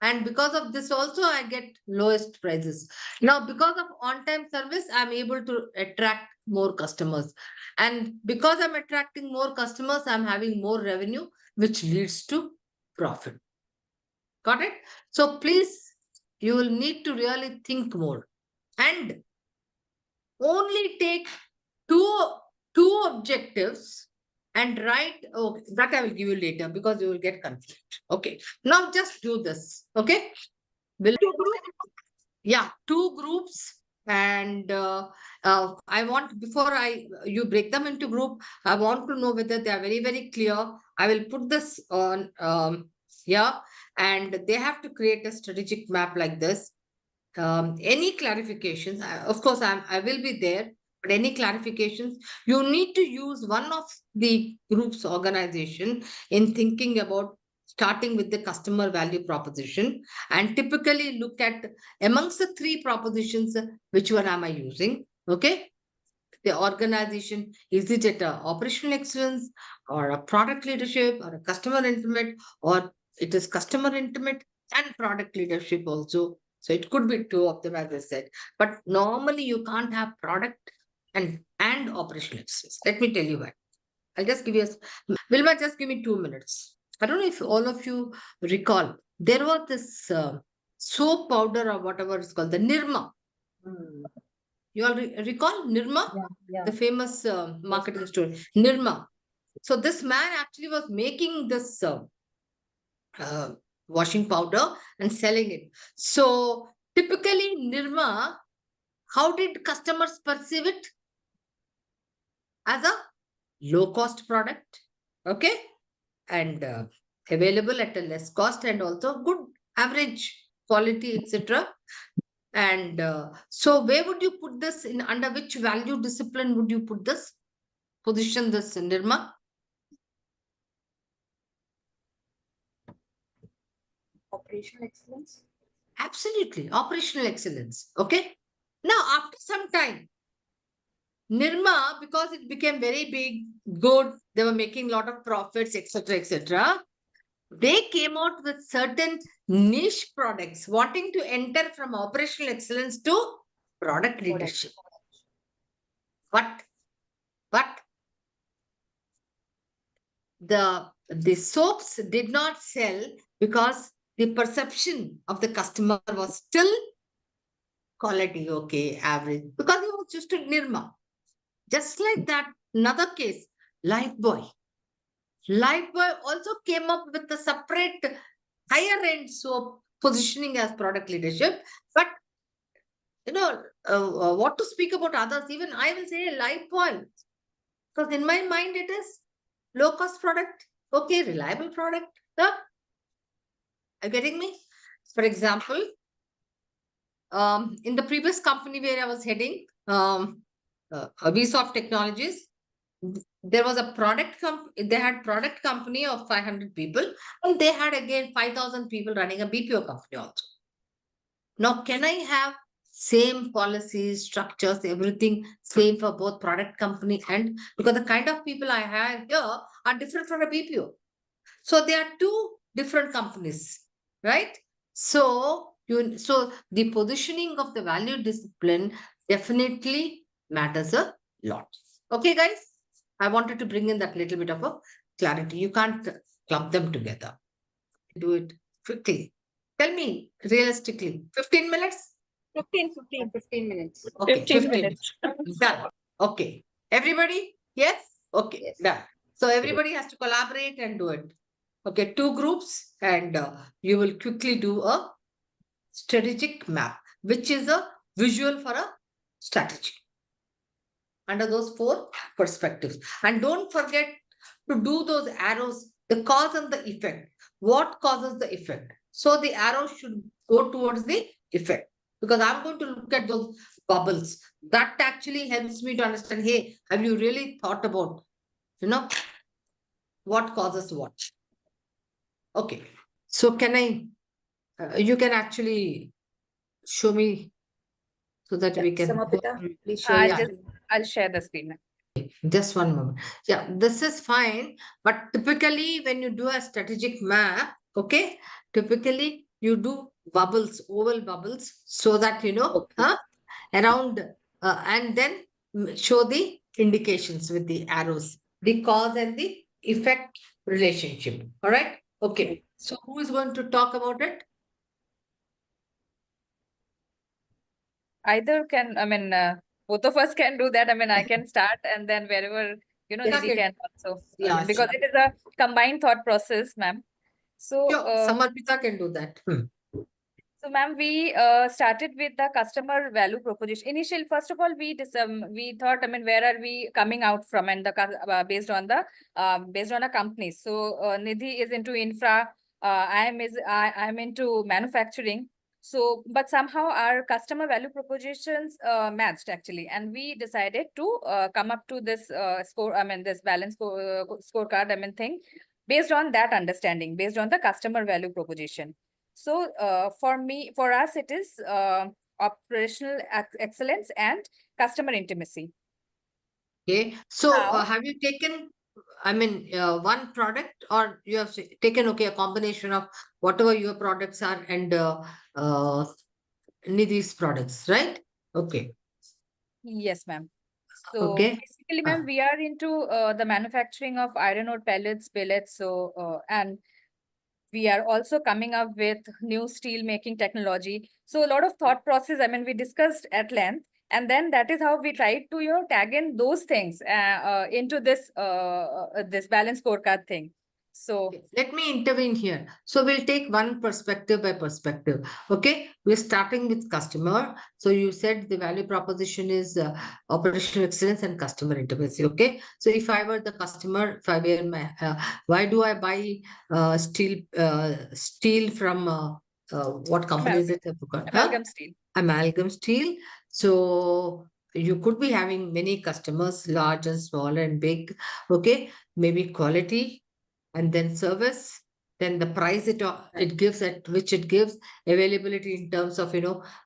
and because of this also I get lowest prices. Now, because of on-time service, I'm able to attract more customers, and because I'm attracting more customers, I'm having more revenue, which leads to profit. Got it? So please, you will need to really think more and only take two two objectives and write. Okay, that I will give you later because you will get confused. Okay, now just do this. Okay, will yeah, two groups. And I want, before I you break them into group, I want to know whether they are very, very clear. I will put this on here, and they have to create a strategic map like this. Any clarifications? Of course, I will be there, but any clarifications, you need to use one of the group's organization in thinking about starting with the customer value proposition, and typically look at amongst the three propositions, which one am I using? Okay. The organization, is it at a operational excellence or a product leadership or a customer intimate, or it is customer intimate and product leadership also. So it could be two of them, as I said. But normally you can't have product and operational excellence. Let me tell you why. I'll just give you Wilma, just give me 2 minutes. I don't know if all of you recall, there was this soap powder or whatever it's called, the Nirma. Hmm. You all recall Nirma, Yeah, yeah. the famous marketing story, Nirma. So this man actually was making this uh, washing powder and selling it. So typically, Nirma, how did customers perceive it? As a low cost product, okay, and available at a less cost and also good average quality, etc. And so, where would you put this in? Under which value discipline would you put this? Position this, Nirma? Operational excellence. Absolutely, operational excellence. Okay. Now, after some time, Nirma, because it became very big, good, they were making a lot of profits, etc., etc. They came out with certain niche products, wanting to enter from operational excellence to product Product. leadership. But the soaps did not sell because the perception of the customer was still quality, okay, average, because he was used to Nirma. Just like that, another case, Lifebuoy. Lifebuoy also came up with a separate higher end soap positioning as product leadership. But what to speak about others, even I will say Lifebuoy. Because in my mind, it is low cost product, okay, reliable product. Are you getting me? For example, in the previous company where I was heading, Vsoft Technologies, there was a they had product company of 500 people, and they had again 5,000 people running a BPO company also. Now, can I have same policies, structures, everything same for both product company and because the kind of people I have here are different from a BPO. So they are two different companies, right? So the positioning of the value discipline definitely matters a lot. Okay, guys, I wanted to bring in that little bit of a clarity. You can't club them together. Do it quickly. Tell me realistically, 15 minutes? 15 minutes. Okay, 15 15. minutes. Done. Okay. Everybody? Yes? Okay, Yes. done. So everybody has to collaborate and do it. Okay, two groups, and you will quickly do a strategic map, which is a visual for a strategy under those four perspectives. And don't forget to do those arrows, the cause and the effect. What causes the effect? So the arrow should go towards the effect because I'm going to look at those bubbles. That actually helps me to understand, hey, have you really thought about, what causes what? Okay. So can you can actually show me so that Yeah. we can go Samapita, through. please share your Yeah, screen. I'll share the screen. just one moment. Yeah, this is fine. But typically, when you do a strategic map, okay, typically you do bubbles, oval bubbles, so that Okay. around and then show the indications with the arrows, the cause and the effect relationship. All right. Okay. So who is going to talk about it? Either can, both of us can do that. I can start and then wherever, Yes. Nidhi can also, Yeah, because sure. it is a combined thought process, ma'am. So, Sure. Samarpita can do that. So, ma'am, we started with the customer value proposition. Initially, first of all, we thought, where are we coming out from, and based on the company. So, Nidhi is into infra. I am into manufacturing. So, but somehow our customer value propositions matched actually, and we decided to come up to this score. This balance scorecard. Thing based on that understanding, based on the customer value proposition. So for us, it is operational excellence and customer intimacy. Okay. So Now, have you taken, one product or you have taken, okay, a combination of whatever your products are and Nidhi's products, right? Okay. yes, ma'am. So Okay. basically, ma'am, Ah. we are into the manufacturing of iron ore pellets, billets. So and we are also coming up with new steel making technology. So a lot of thought process. I mean, we discussed at length, and then that is how we tried to tag in those things into this balance scorecard thing. So Okay, let me intervene here. So we'll take one perspective by perspective. Okay, we're starting with customer. So you said the value proposition is operational excellence and customer intimacy. Okay, so if I were the customer, if I were why do I buy steel from what company is amalgam, it? I forgot. Huh? amalgam steel. Amalgam steel. So you could be having many customers, large and small and big. Okay, maybe quality and then service, then the price it gives at which it gives, availability in terms of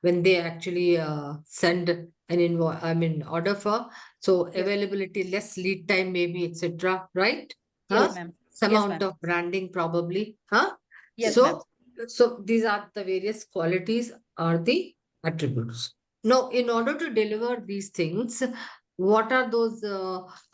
when they actually send an invoice, I mean order for, so Yes, availability, less lead time maybe, etc., right? yes, Huh? ma'am. Some Yes, amount ma'am. of branding probably, huh? Yes, ma'am. So these are the various qualities, are the attributes. Now in order to deliver these things, what are those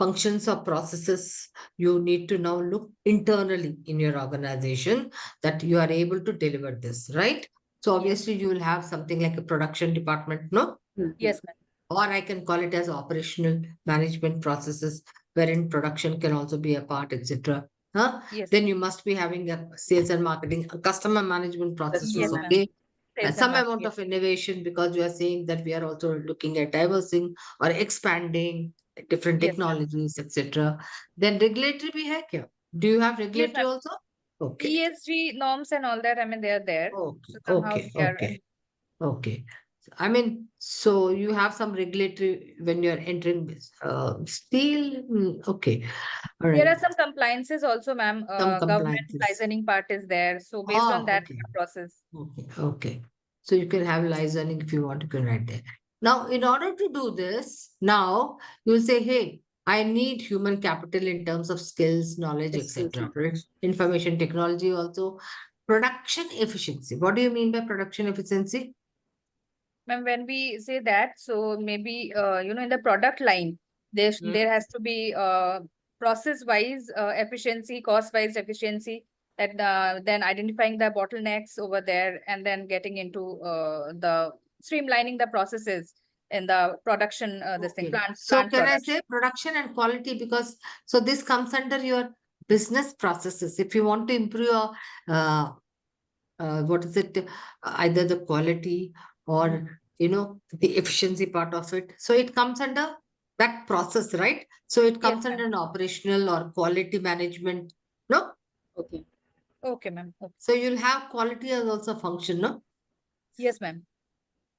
functions or processes you need to now look internally in your organization that you are able to deliver this, right? So Yes. obviously you will have something like a production department, no? Yes, ma'am. Or I can call it as operational management processes, wherein production can also be a part, etc. Huh? Yes. Then you must be having a sales and marketing, a customer management processes, Yes, ma'am. okay? Sales And some and amount marketing. of innovation, because you are saying that we are also looking at diversing or expanding different Yes, ma'am. technologies, etc. Then regulatory behavior. Do you have Yes, regulatory ma'am. also? Okay. ESG norms and all that. I mean, they are there. Okay. So somehow Okay. we are. Okay. Okay. I mean, so you have some regulatory when you're entering this steel. Okay. All There right. are some compliances also, ma'am. Some Government compliances. licensing part is there. So based on Oh, that okay. process. Okay. Okay. So you can have licensing if you want, you can write there. Now, in order to do this, now you'll say, hey, I need human capital in terms of skills, knowledge, etc. Right? Information technology also. Production efficiency. What do you mean by production efficiency? Ma'am, when we say that, so maybe in the product line, there has to be process wise efficiency, cost wise efficiency, and then identifying the bottlenecks over there, and then getting into the streamlining the processes in the production this thing Okay. So plant can I production. say production and quality, because so this comes under your business processes. If you want to improve your what is it, either the quality or the efficiency part of it. So it comes under that process, right? So it Yes, comes ma'am. under an operational or quality management. No? Okay. Okay, ma'am. Okay. So you'll have quality as also function, no? Yes, ma'am.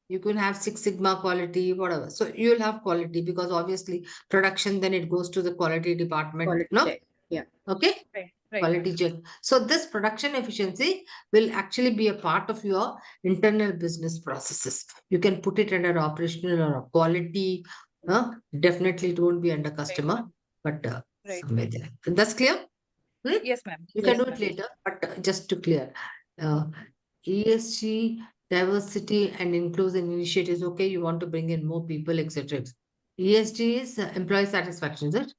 You can have Six Sigma quality, whatever. So you'll have quality because obviously production, then it goes to the quality department, Quality no? check. Yeah. Okay. Right, right, Quality ma'am. check. So this production efficiency will actually be a part of your internal business processes. You can put it under operational or quality. Definitely it won't be under customer, but Right. somewhere there. That's clear? Hmm? Yes, ma'am. You can Yes, do it later, but just to clear. Uh, ESG, diversity and inclusion initiatives. Okay, you want to bring in more people, etc. ESG is employee satisfaction, is it?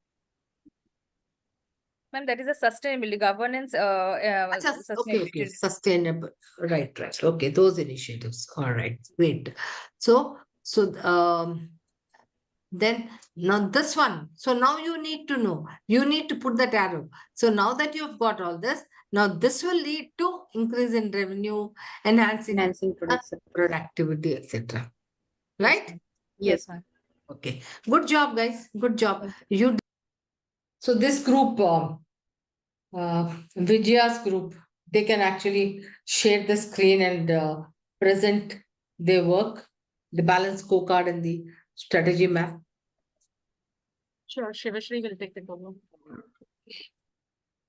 Ma'am, that is a sustainability governance, Okay. sustainability. Sustainable. Right. Okay, those initiatives. All right, great. So then now this one. So now you need to know, you need to put that arrow. So now that you've got all this, now this will lead to increase in revenue, enhancing enhancing products. productivity, etc. Yes, Right? ma'am. Yes. Yes, ma'am. Okay. Good job, guys. Good job. Thank You. So this group, Vijaya's group, they can actually share the screen and present their work, the balance scorecard and the strategy map. Sure, Shivashri will take the problem.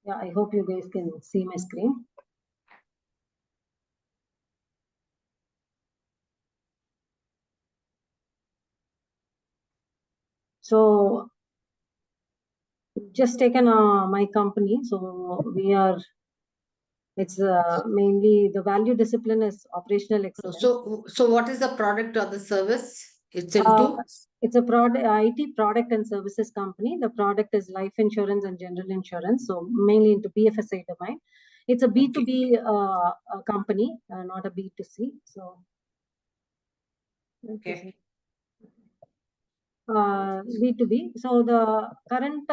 Yeah, I hope you guys can see my screen. So just taken my company. So it's mainly the value discipline is operational excellence. So what is the product or the service It's into It's a IT product and services company. The product is life insurance and general insurance, so mainly into BFSI domain. It's a B2B company, not a B2C. So, okay. B2B. So the current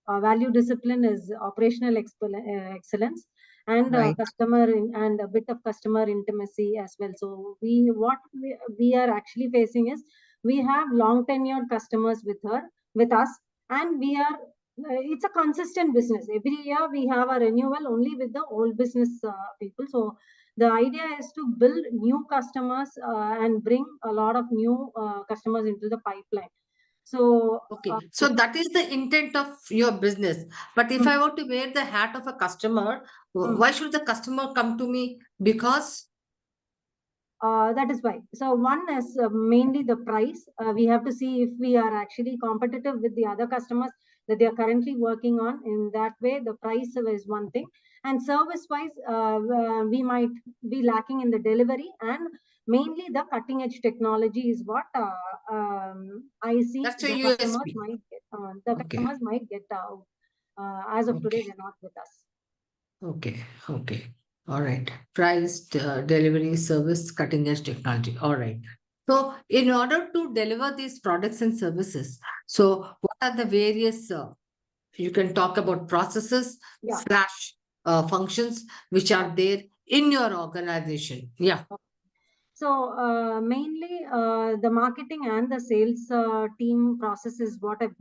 value discipline is operational excellence and Right. and a bit of customer intimacy as well. So what we are actually facing is we have long tenured customers with us, and we are it's a consistent business. Every year we have a renewal only with the old business people. So the idea is to build new customers and bring a lot of new customers into the pipeline. So, Okay. So that is the intent of your business. But if mm, I were to wear the hat of a customer, mm, why should the customer come to me? Because that is why. So one is mainly the price. We have to see if we are actually competitive with the other customers that they are currently working on. In that way, the price is one thing. And service-wise, we might be lacking in the delivery, and mainly the cutting-edge technology is what I see that's a the customers USP. might get. Okay. As of today, Okay. they're not with us. Okay. Okay. All right. Price, delivery, service, cutting edge technology. All right. So, in order to deliver these products and services, so what are the various, you can talk about processes Yeah. slash functions which are there in your organization? Yeah. So mainly the marketing and the sales team process is what I've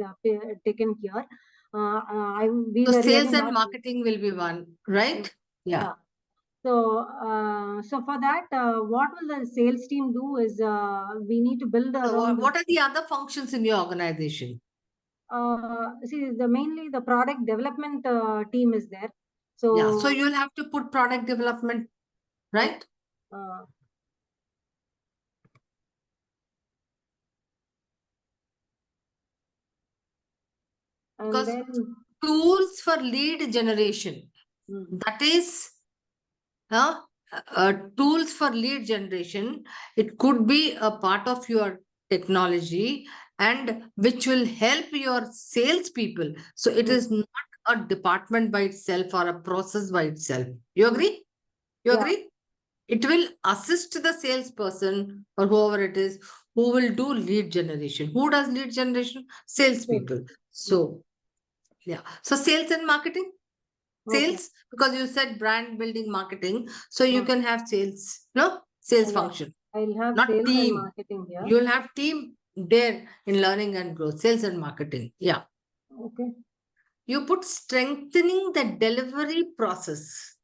taken here. We So, were sales really and not. marketing will be one, right? Yeah. Yeah. So for that, what will the sales team do is we need to build So, around. what are the other functions in your organization? See, mainly the product development team is there. Yeah. So, So you'll have to put product development, right? uh, and Because then tools for lead generation, mm, that is tools for lead generation, it could be a part of your technology and which will help your salespeople. So it mm, is not a department by itself or a process by itself. You mm, agree? You yeah, agree? It will assist the salesperson or whoever it is who will do lead generation. Who does lead generation? sales. Salespeople. Mm, So yeah. So sales and marketing, okay. sales, because you said brand building marketing. So you Uh, can have sales, no? Sales yeah, function, I'll have not sales and team. marketing here. You'll have team there in learning and growth, sales and marketing. Yeah. Okay. You put strengthening the delivery process.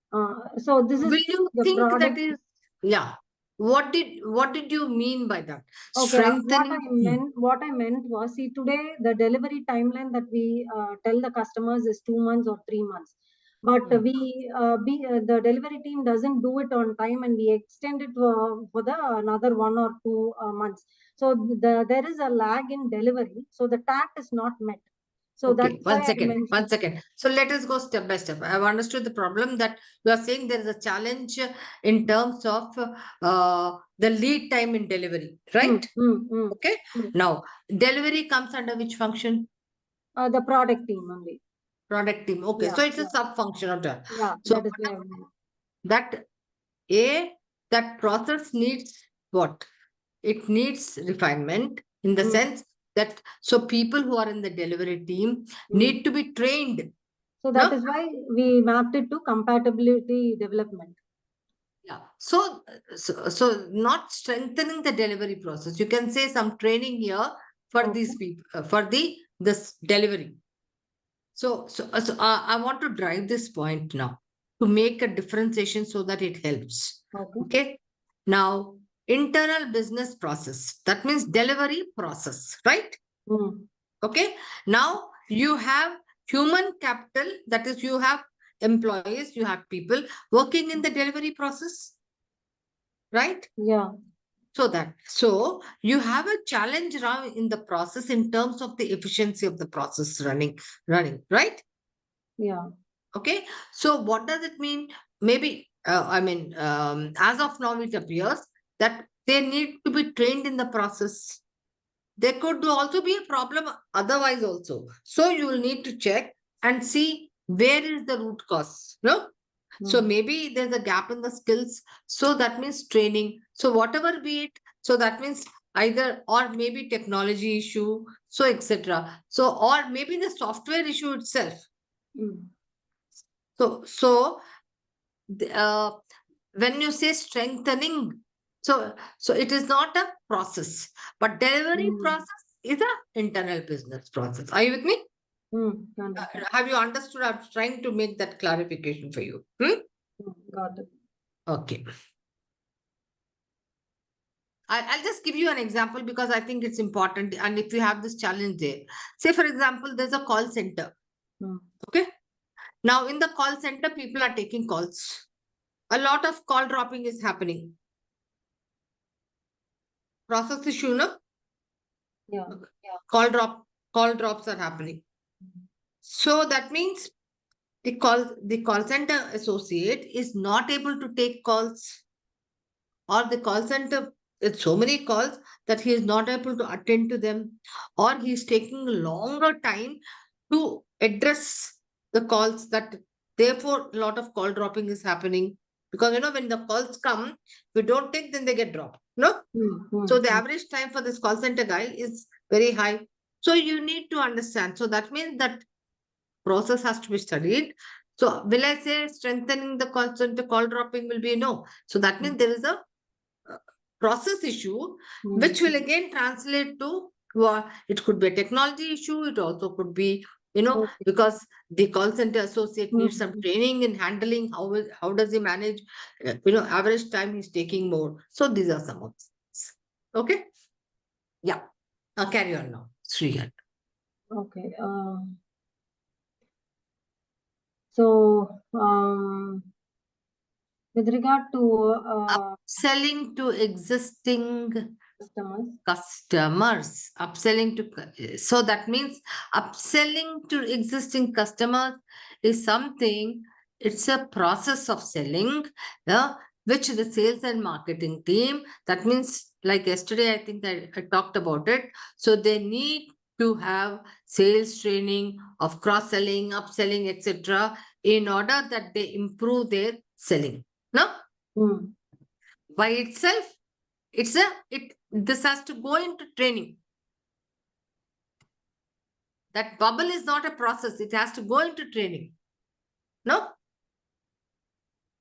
So this Will is you the think that product. is, yeah. What did you mean by that? Okay, Strengthening. what I meant was, see, today the delivery timeline that we tell the customers is 2 months or 3 months, but Hmm. the delivery team doesn't do it on time, and we extend it for the another 1 or 2 months. So there is a lag in delivery, so the TAT is not met. So Okay, that's why one I second, one mentioned. second. So let us go step by step. I've understood the problem that you are saying there is a challenge in terms of the lead time in delivery, Mm, right? mm, mm, Okay. mm. Now, delivery comes under which function? The product team only. Product team. Okay. Yeah, So it's a yeah, sub function of that. yeah. So That is why I meant. that A, that process needs what? It needs refinement in the Mm, sense that so people who are in the delivery team mm. need to be trained. So that No? is why we mapped it to compatibility development. Yeah. So not strengthening the delivery process. You can say some training here for Okay. these people, for this delivery. So I want to drive this point now to make a differentiation so that it helps. Okay. Okay. Now, internal business process. That means delivery process, right? Mm, Okay. Now you have human capital. That is, you have employees, you have people working in the delivery process, right? yeah. So you have a challenge around in the process in terms of the efficiency of the process running, right? Yeah. Okay. So what does it mean? Maybe I mean, as of now, it appears that They need to be trained in the process. There could also be a problem otherwise also. So you will need to check and see where is the root cause. No? So maybe there's a gap in the skills. So that means training. So whatever be it, so that means either or maybe technology issue, so etc. So or maybe the software issue itself. So when you say strengthening, so it is not a process, but delivery process is a internal business process. Are you with me? Understood. Have you understood? I'm trying to make that clarification for you. Got it. Okay. I'll just give you an example because I think it's important. And if you have this challenge there, say, for example, there's a call center. Okay. Now, in the call center, people are taking calls. A lot of call dropping is happening. Process issue, no? Yeah. Call drops are happening. So that means the call center associate is not able to take calls, or the call center, it's so many calls that he is not able to attend to them, or he is taking a longer time to address the calls, that therefore a lot of call dropping is happening. Because when the calls come, if we don't take, then they get dropped. No? So the average time for this call center guy is very high. So you need to understand. So that means that process has to be studied. So will I say strengthening the call center, call dropping will be no. So that means there is a process issue, which will again translate to, it could be a technology issue. It also could be, because the call center associate needs some training in handling how does he manage, average time he's taking more. So these are some of things. Okay. Yeah. Now carry on now, Srihan. Okay. So, with regard to Selling to existing customers, upselling to, so that means upselling to existing customers is something, it's a process of selling, which the sales and marketing team, that means like yesterday, I think I talked about it. So they need to have sales training of cross-selling, upselling, etc., in order that they improve their selling. No? By itself, this has to go into training. That bubble is not a process, it has to go into training. No?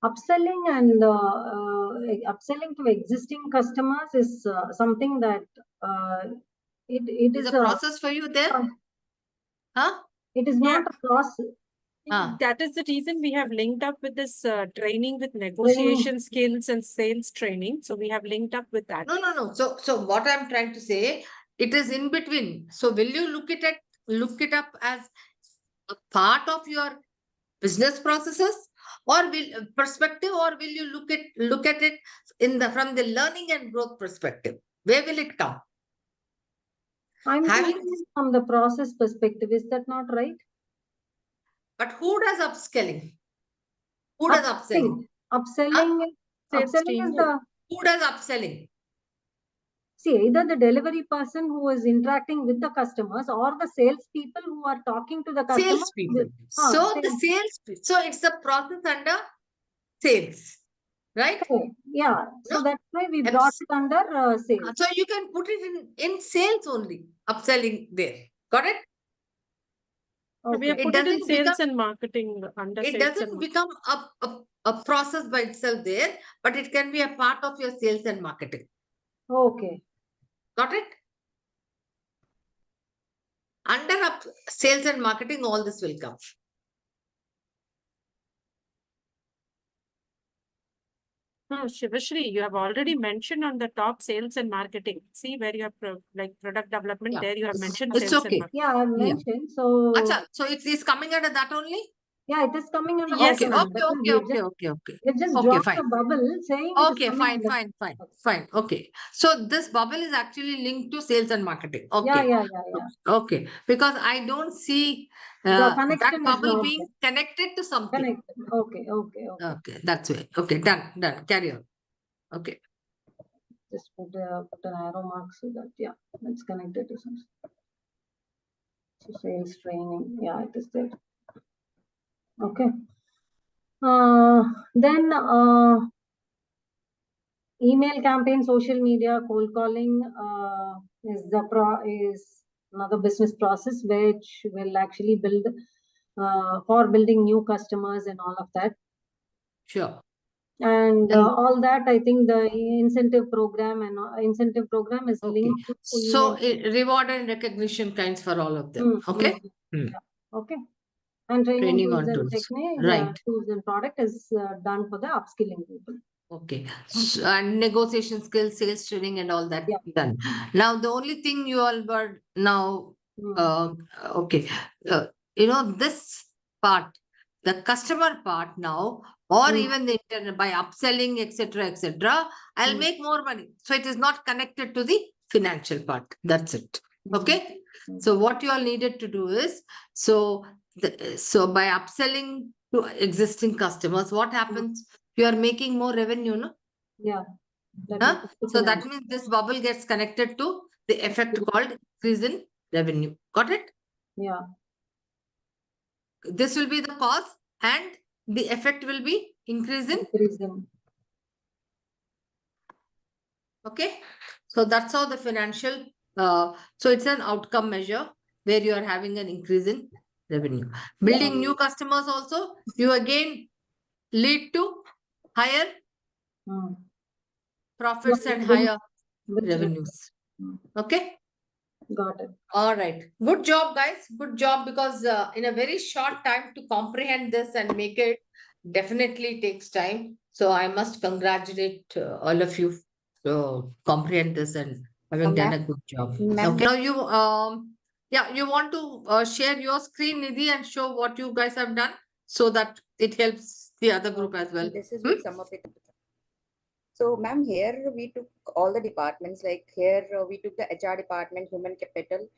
upselling and upselling to existing customers is something that it Is is a process for you there? Huh? It is not a process. That is the reason we have linked up with this training with negotiation skills and sales training. So we have linked up with that. No. So what I'm trying to say, it is in between. So will you look it up as a part of your business processes or perspective, or will you look at it from the learning and growth perspective? Where will it come? I'm thinking from the process perspective. Is that not right? But who does upscaling? Who does upselling? Upselling is the... Who does upselling? See, either the delivery person who is interacting with the customers or the sales people who are talking to the customers. Sales people. So it's the process under sales, right? Yeah. So that's why we brought it under sales. So you can put it in sales only, upselling there. Got it? Okay. We have put it in sales and marketing under sales. It doesn't become a process by itself there, but it can be a part of your sales and marketing. Okay. Got it? Under sales and marketing, all this will come. No, Shivashri, you have already mentioned on the top sales and marketing. See where you have like product development, there you have mentioned sales and marketing. Yeah, I mentioned. So it's coming under that only? Yeah, it is coming under Okay. It just dropped a bubble saying. Okay, fine. Okay. So this bubble is actually linked to sales and marketing. Okay. Yeah. Okay. Because I don't see that bubble being connected to something. Okay. Okay, that's way. Okay, done. Carry on. Okay. just put an arrow mark so that, yeah, it's connected to some. So sales training, yeah, it is there. Okay. Then email campaign, social media, cold calling is another business process which will actually build for building new customers and all of that. Sure. And And all that, I think the incentive program is okay. linked to So email. reward and recognition kinds for all of them. Okay. Yeah. Okay. And training Training tools on and tools. techniques, Right. tools and product is done for the upskilling people. Okay. And negotiation skills, sales training, and all that Yeah. done. Now, the only thing you all were now, okay, this part, the customer part now, or even the internet by upselling, etc., I'll make more money. So it is not connected to the financial part. That's it. Okay. So what you all needed to do is, so by upselling to existing customers, what happens? You are making more revenue, no? Yeah. Huh? So that means this bubble gets connected to the effect called increase in revenue. Got it? Yeah. This will be the cause and the effect will be increase in. Okay. So that's how the financial, so it's an outcome measure where you are having an increase in revenue. Building new customers also, you again lead to higher profits and higher revenues. Okay. Got it. All right. Good job, guys. Good job, because in a very short time to comprehend this and make it definitely takes time. So I must congratulate all of you to comprehend this and having done a Ma'am, good job. ma'am, Okay. Now you you want to share your screen, Nidhi, and show what you guys have done so that it helps the other group as well. this is with Samapita. So, ma'am, here we took all the departments, like here we took the HR department, human capital,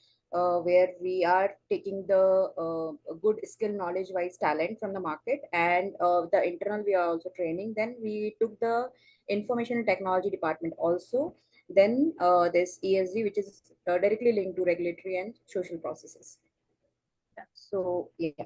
where we are taking the good skill, knowledge-wise talent from the market, and the internal we are also training. Then we took the information technology department also. Then this ESG, which is directly linked to regulatory and social processes. So, yeah.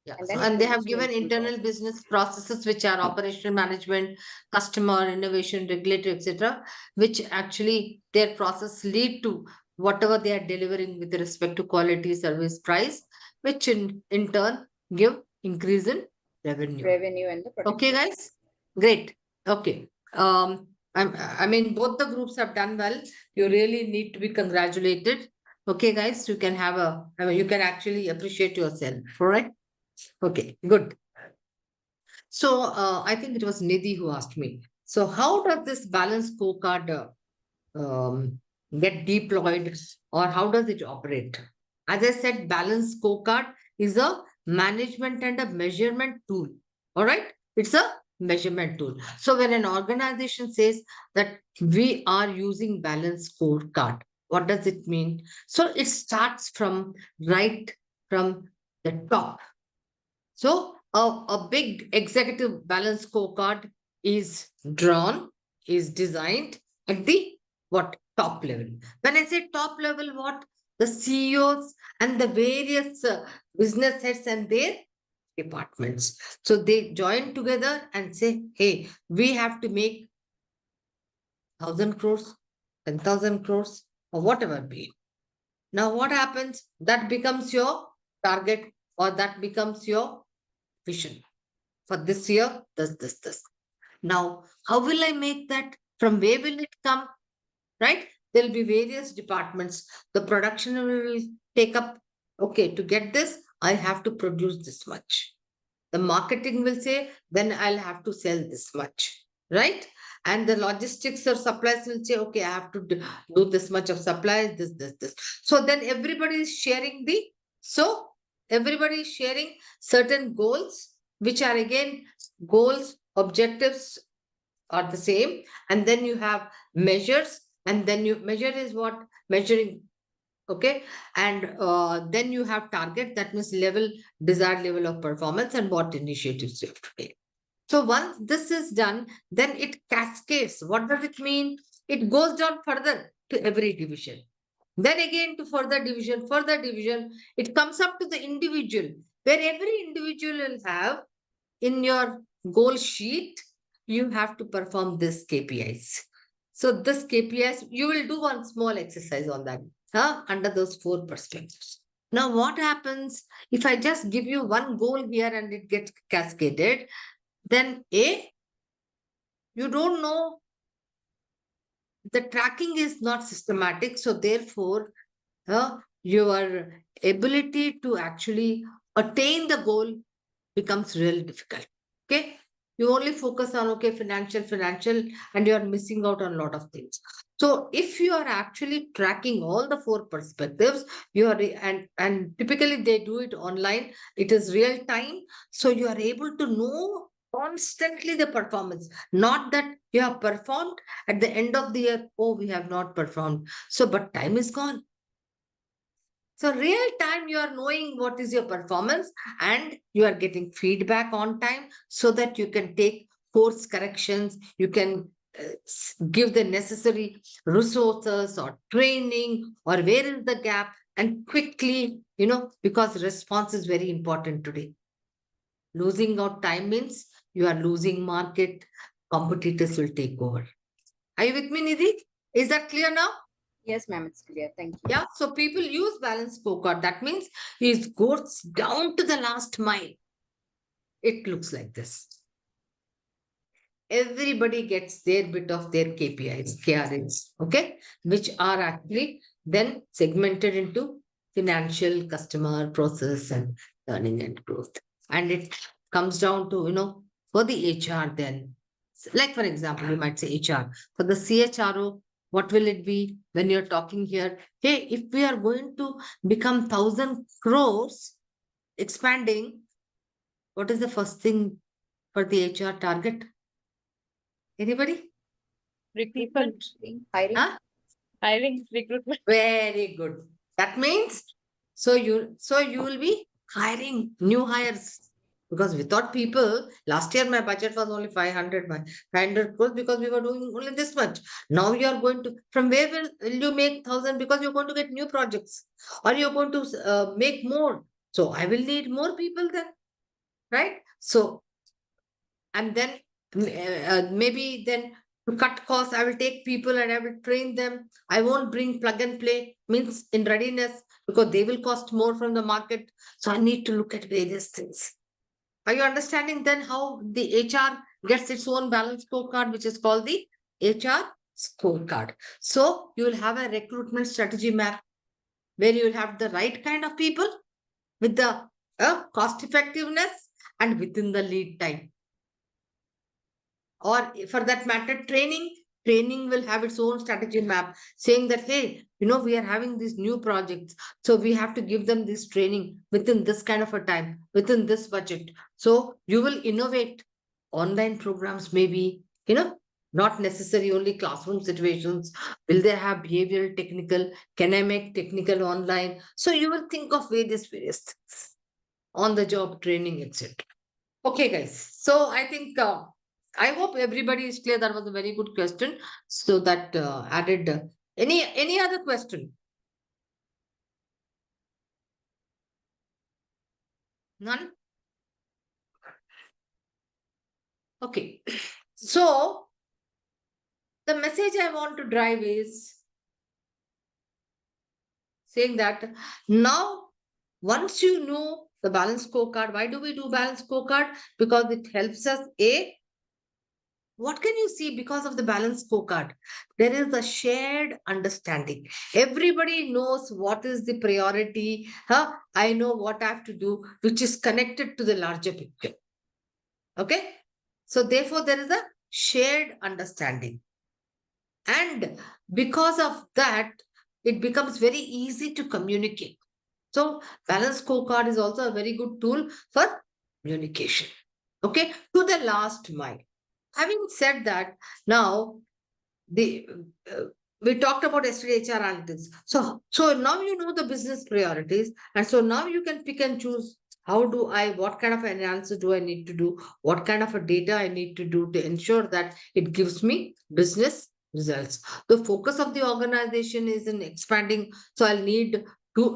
Yeah. And So, then it and they moves have to given internal process. business processes, which are operational management, customer innovation, regulatory, etc., which actually their process lead to whatever they are delivering with respect to quality, service, price, which in turn give increase in revenue. Revenue and the production. Okay, guys, great. Okay. I mean, both the groups have done well. You really need to be congratulated. Okay, guys, you can have you can actually appreciate yourself. All right. Okay, good. So I think it was Nidhi who asked me. So how does this balance scorecard get deployed, or how does it operate? As I said, balance scorecard is a management and a measurement tool. All right, it's a measurement tool. So when an organization says that we are using balance scorecard, what does it mean? So it starts from from the top. So a big executive balance scorecard is drawn, is designed at the what top level. When I say top level, what? The CEOs and the various business heads and their departments. So they join together and say, hey, we have to make 1,000 crores, 10,000 crores, or whatever be it. Now what happens? That becomes your target, or that becomes your vision. For this year, this. Now, how will I make that? From where will it come? Right? There'll be various departments. The production will take up, okay, to get this, I have to produce this much. The marketing will say, then I'll have to sell this much. Right? And the logistics or supplies will say, okay, I have to do this much of supplies, this. So then everybody is sharing everybody is sharing certain goals, which are again goals, objectives are the same. And then you have measures, and then you measure is what? Measuring. Okay. And then you have target, that means desired level of performance, and what initiatives you have to take. So once this is done, then it cascades. What does it mean? It goes down further to every division. Then again to further division, it comes up to the individual, where every individual will have in your goal sheet, you have to perform this KPIs. So this KPIs, you will do one small exercise on that, under those 4 perspectives. Now, what happens if I just give you one goal here and it gets cascaded? Then you don't know, the tracking is not systematic. So therefore, your ability to actually attain the goal becomes really difficult. Okay. You only focus on, okay, financial, and you are missing out on a lot of things. So if you are actually tracking all the 4 perspectives, you are, and typically they do it online, it is real time. So you are able to know constantly the performance, not that you have performed at the end of the year, oh, we have not performed. So, but time is gone. So real time, you are knowing what is your performance and you are getting feedback on time so that you can take course corrections. You can give the necessary resources or training or where is the gap, and quickly, because response is very important today. Losing out time means you are losing market, competitors will take over. Are you with me, Nidhi? Is that clear now? Yes, ma'am, it's clear. Thank you. Yeah, so people use balance scorecard. That means it goes down to the last mile. It looks like this. Everybody gets their bit of their KPIs, KRAs, okay, which are actually then segmented into financial, customer, process, and learning and growth. And it comes down to, for the HR then, like for example, you might say HR. For the CHRO, what will it be when you're talking here? Hey, if we are going to become 1,000 crores expanding, what is the first thing for the HR target? Anybody? Recruitment. Hiring. Huh? Hiring, recruitment. Very good. That means so you will be hiring new hires, because without people, last year my budget was only 500 crores because we were doing only this much. Now you are going to, from where will you make 1,000? Because you're going to get new projects or you're going to make more. So I will need more people then, right? So, and then maybe then to cut costs, I will take people and I will train them. I won't bring plug and play, means in readiness, because they will cost more from the market. So I need to look at various things. Are you understanding then how the HR gets its own balance scorecard, which is called the HR scorecard? So you will have a recruitment strategy map where you will have the right kind of people with the cost effectiveness and within the lead time. Or for that matter, training will have its own strategy map saying that, hey, we are having these new projects. So we have to give them this training within this kind of a time, within this budget. So you will innovate online programs, maybe, not necessarily only classroom situations. Will they have behavioral, technical? Can I make technical online? So you will think of various things, on the job training, etc. Okay, guys. So I think I hope everybody is clear. That was a very good question. So that added any other question? None. Okay. So the message I want to drive is saying that now, once you know the balance scorecard, why do we do balance scorecard? Because it helps us what can you see because of the balance scorecard? There is a shared understanding. Everybody knows what is the priority. I know what I have to do, which is connected to the larger picture. Okay. So therefore, there is a shared understanding. And because of that, it becomes very easy to communicate. So balance scorecard is also a very good tool for communication. Okay. To the last mile. Having said that, now the we talked about yesterday HR analytics. So now you know the business priorities, and so now you can pick and choose what kind of analysis do I need to do? What kind of a data I need to do to ensure that it gives me business results? The focus of the organization is in expanding. So I'll need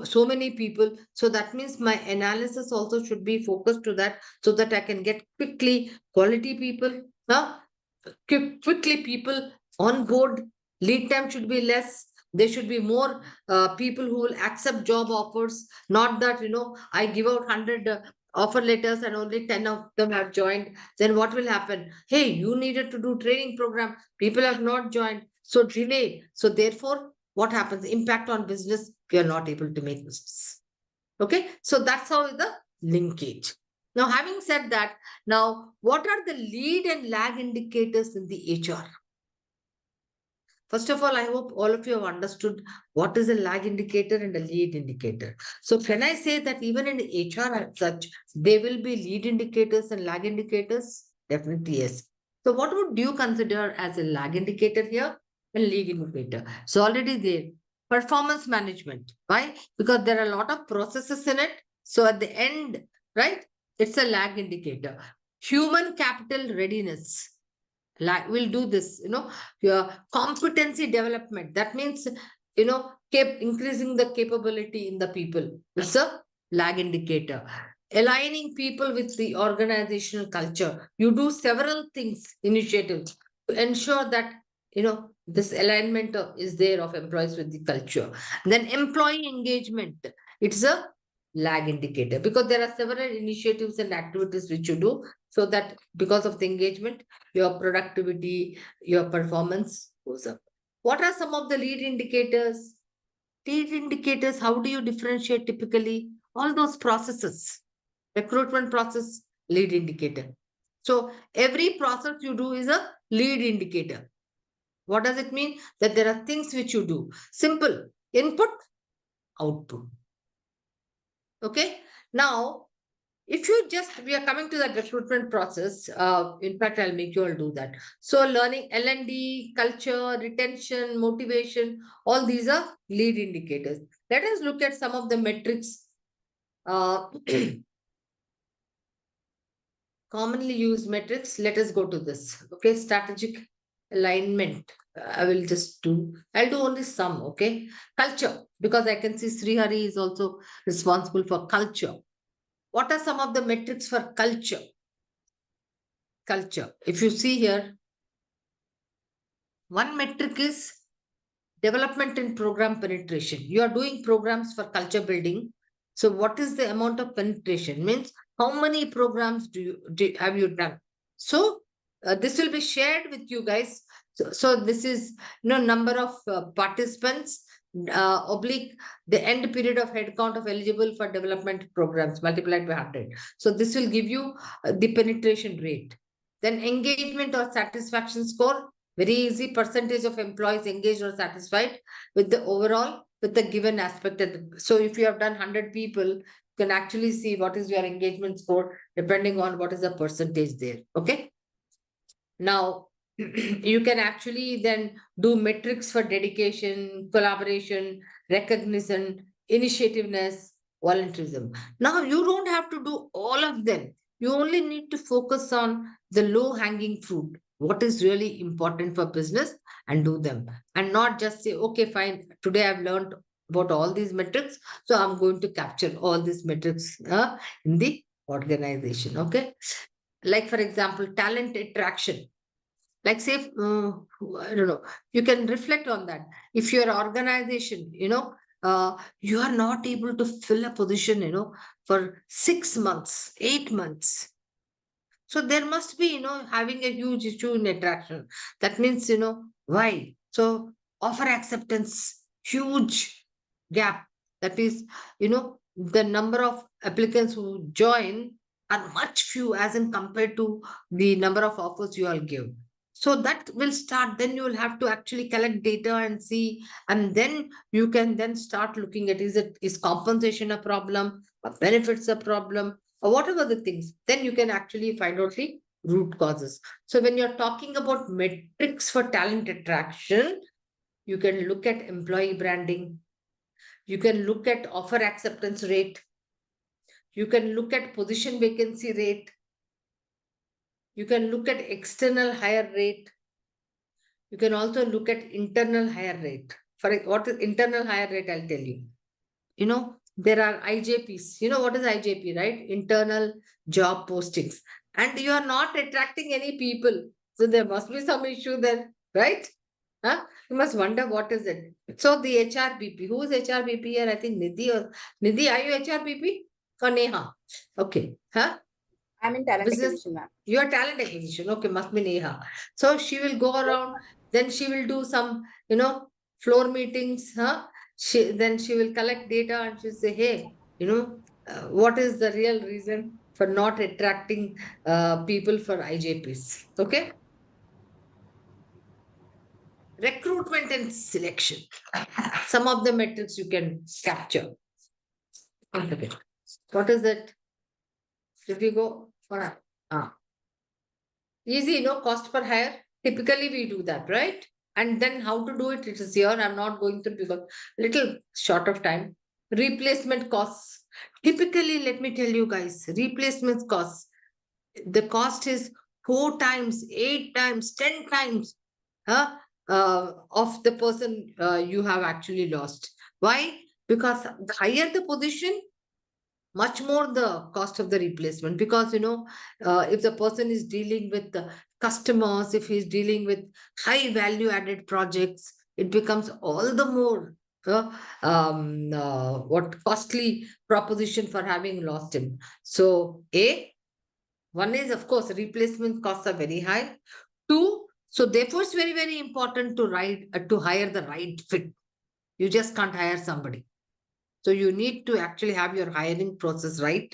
so many people. So that means my analysis also should be focused to that so that I can get quickly quality people, huh? Quickly people on board. Lead time should be less. There should be more people who will accept job offers. Not that, I give out 100 offer letters and only 10 of them have joined. Then what will happen? Hey, you needed to do training program. People have not joined. So delay. So therefore, what happens? Impact on business. We are not able to make business. Okay. So that's how the linkage. Now, having said that, now what are the lead and lag indicators in the HR? First of all, I hope all of you have understood what is a lag indicator and a lead indicator. So can I say that even in the HR as such, there will be lead indicators and lag indicators? Definitely yes. So what would you consider as a lag indicator here? A lead indicator. So already there. Performance management. Why? Because there are a lot of processes in it. So at the end, right, it's a lag indicator. Human capital readiness. Like we'll do this, your competency development. That means, keep increasing the capability in the people. It's a lag indicator. Aligning people with the organizational culture. You do several things, initiatives to ensure that, this alignment is there of employees with the culture. Then employee engagement. It's a lag indicator because there are several initiatives and activities which you do so that because of the engagement, your productivity, your performance goes up. What are some of the lead indicators? Lead indicators, how do you differentiate typically? All those processes, recruitment process, lead indicator. So every process you do is a lead indicator. What does it mean? That there are things which you do. Simple, input, output. Okay. Now, if you we are coming to that recruitment process. In fact, I'll make you all do that. So learning L&D, culture, retention, motivation, all these are lead indicators. Let us look at some of the metrics commonly used metrics. Let us go to this. Okay, strategic alignment. I'll do only some. Okay, culture, because I can see Srihari is also responsible for culture. What are some of the metrics for culture? Culture. If you see here, one metric is development and program penetration. You are doing programs for culture building. So what is the amount of penetration? Means how many programs have you done? So this will be shared with you guys. So this is number of participants oblique the end period of headcount of eligible for development programs multiplied by 100. So this will give you the penetration rate. Then engagement or satisfaction score. Very easy. Percentage of employees engaged or satisfied with the overall, with the given aspect. So if you have done 100 people, you can actually see what is your engagement score depending on what is the percentage there. Okay. Now, you can actually then do metrics for dedication, collaboration, recognition, initiativeness, volunteerism. Now, you don't have to do all of them. You only need to focus on the low hanging fruit, what is really important for business, and do them. And not just say, okay, fine, today I've learned about all these metrics. So I'm going to capture all these metrics in the organization. Okay. Like, for example, talent attraction. Like say, I don't know, you can reflect on that. If your organization, you are not able to fill a position, for 6 months, 8 months. So there must be, having a huge issue in attraction. That means, why? So offer acceptance, huge gap. That is, the number of applicants who join are much few as in compared to the number of offers you all give. So that will start, then you will have to actually collect data and see, and then you can then start looking at, is compensation a problem, or benefits a problem, or whatever the things, then you can actually find out the root causes. So when you're talking about metrics for talent attraction, you can look at employee branding, you can look at offer acceptance rate, You can look at position vacancy rate. You can look at external hire rate. You can also look at internal hire rate. What is internal hire rate, I'll tell you. You know, there are IJPs. You know what is IJP, right? Internal job postings. And you are not attracting any people. So there must be some issue there, right? Huh? You must wonder what is it. So the HRBP. Who is HRBP here? I think Nidhi or Nidhi, are you HRBP? Or Neha? Okay. Huh? I'm in talent Business. acquisition, ma'am. You are talent acquisition. Okay, must be Neha. So she will go around, then she will do some, floor meetings, huh? Then she will collect data and she'll say, hey, what is the real reason for not attracting people for IJPs? Okay. Recruitment and selection. Some of the metrics you can capture. Okay. What is it? If you go for easy, cost per hire. Typically, we do that, right? And then how to do it? It is here. I'm not going through because little short of time. Replacement costs. Typically, let me tell you guys, replacement costs. The cost is 4 times, 8 times, 10 times of the person you have actually lost. Why? Because the higher the position, much more the cost of the replacement, because if the person is dealing with the customers, if he's dealing with high value added projects, it becomes all the more what costly proposition for having lost him. So one is, of course, replacement costs are very high. Two, so therefore it's very, very important to hire the right fit. You just can't hire somebody. So you need to actually have your hiring process right,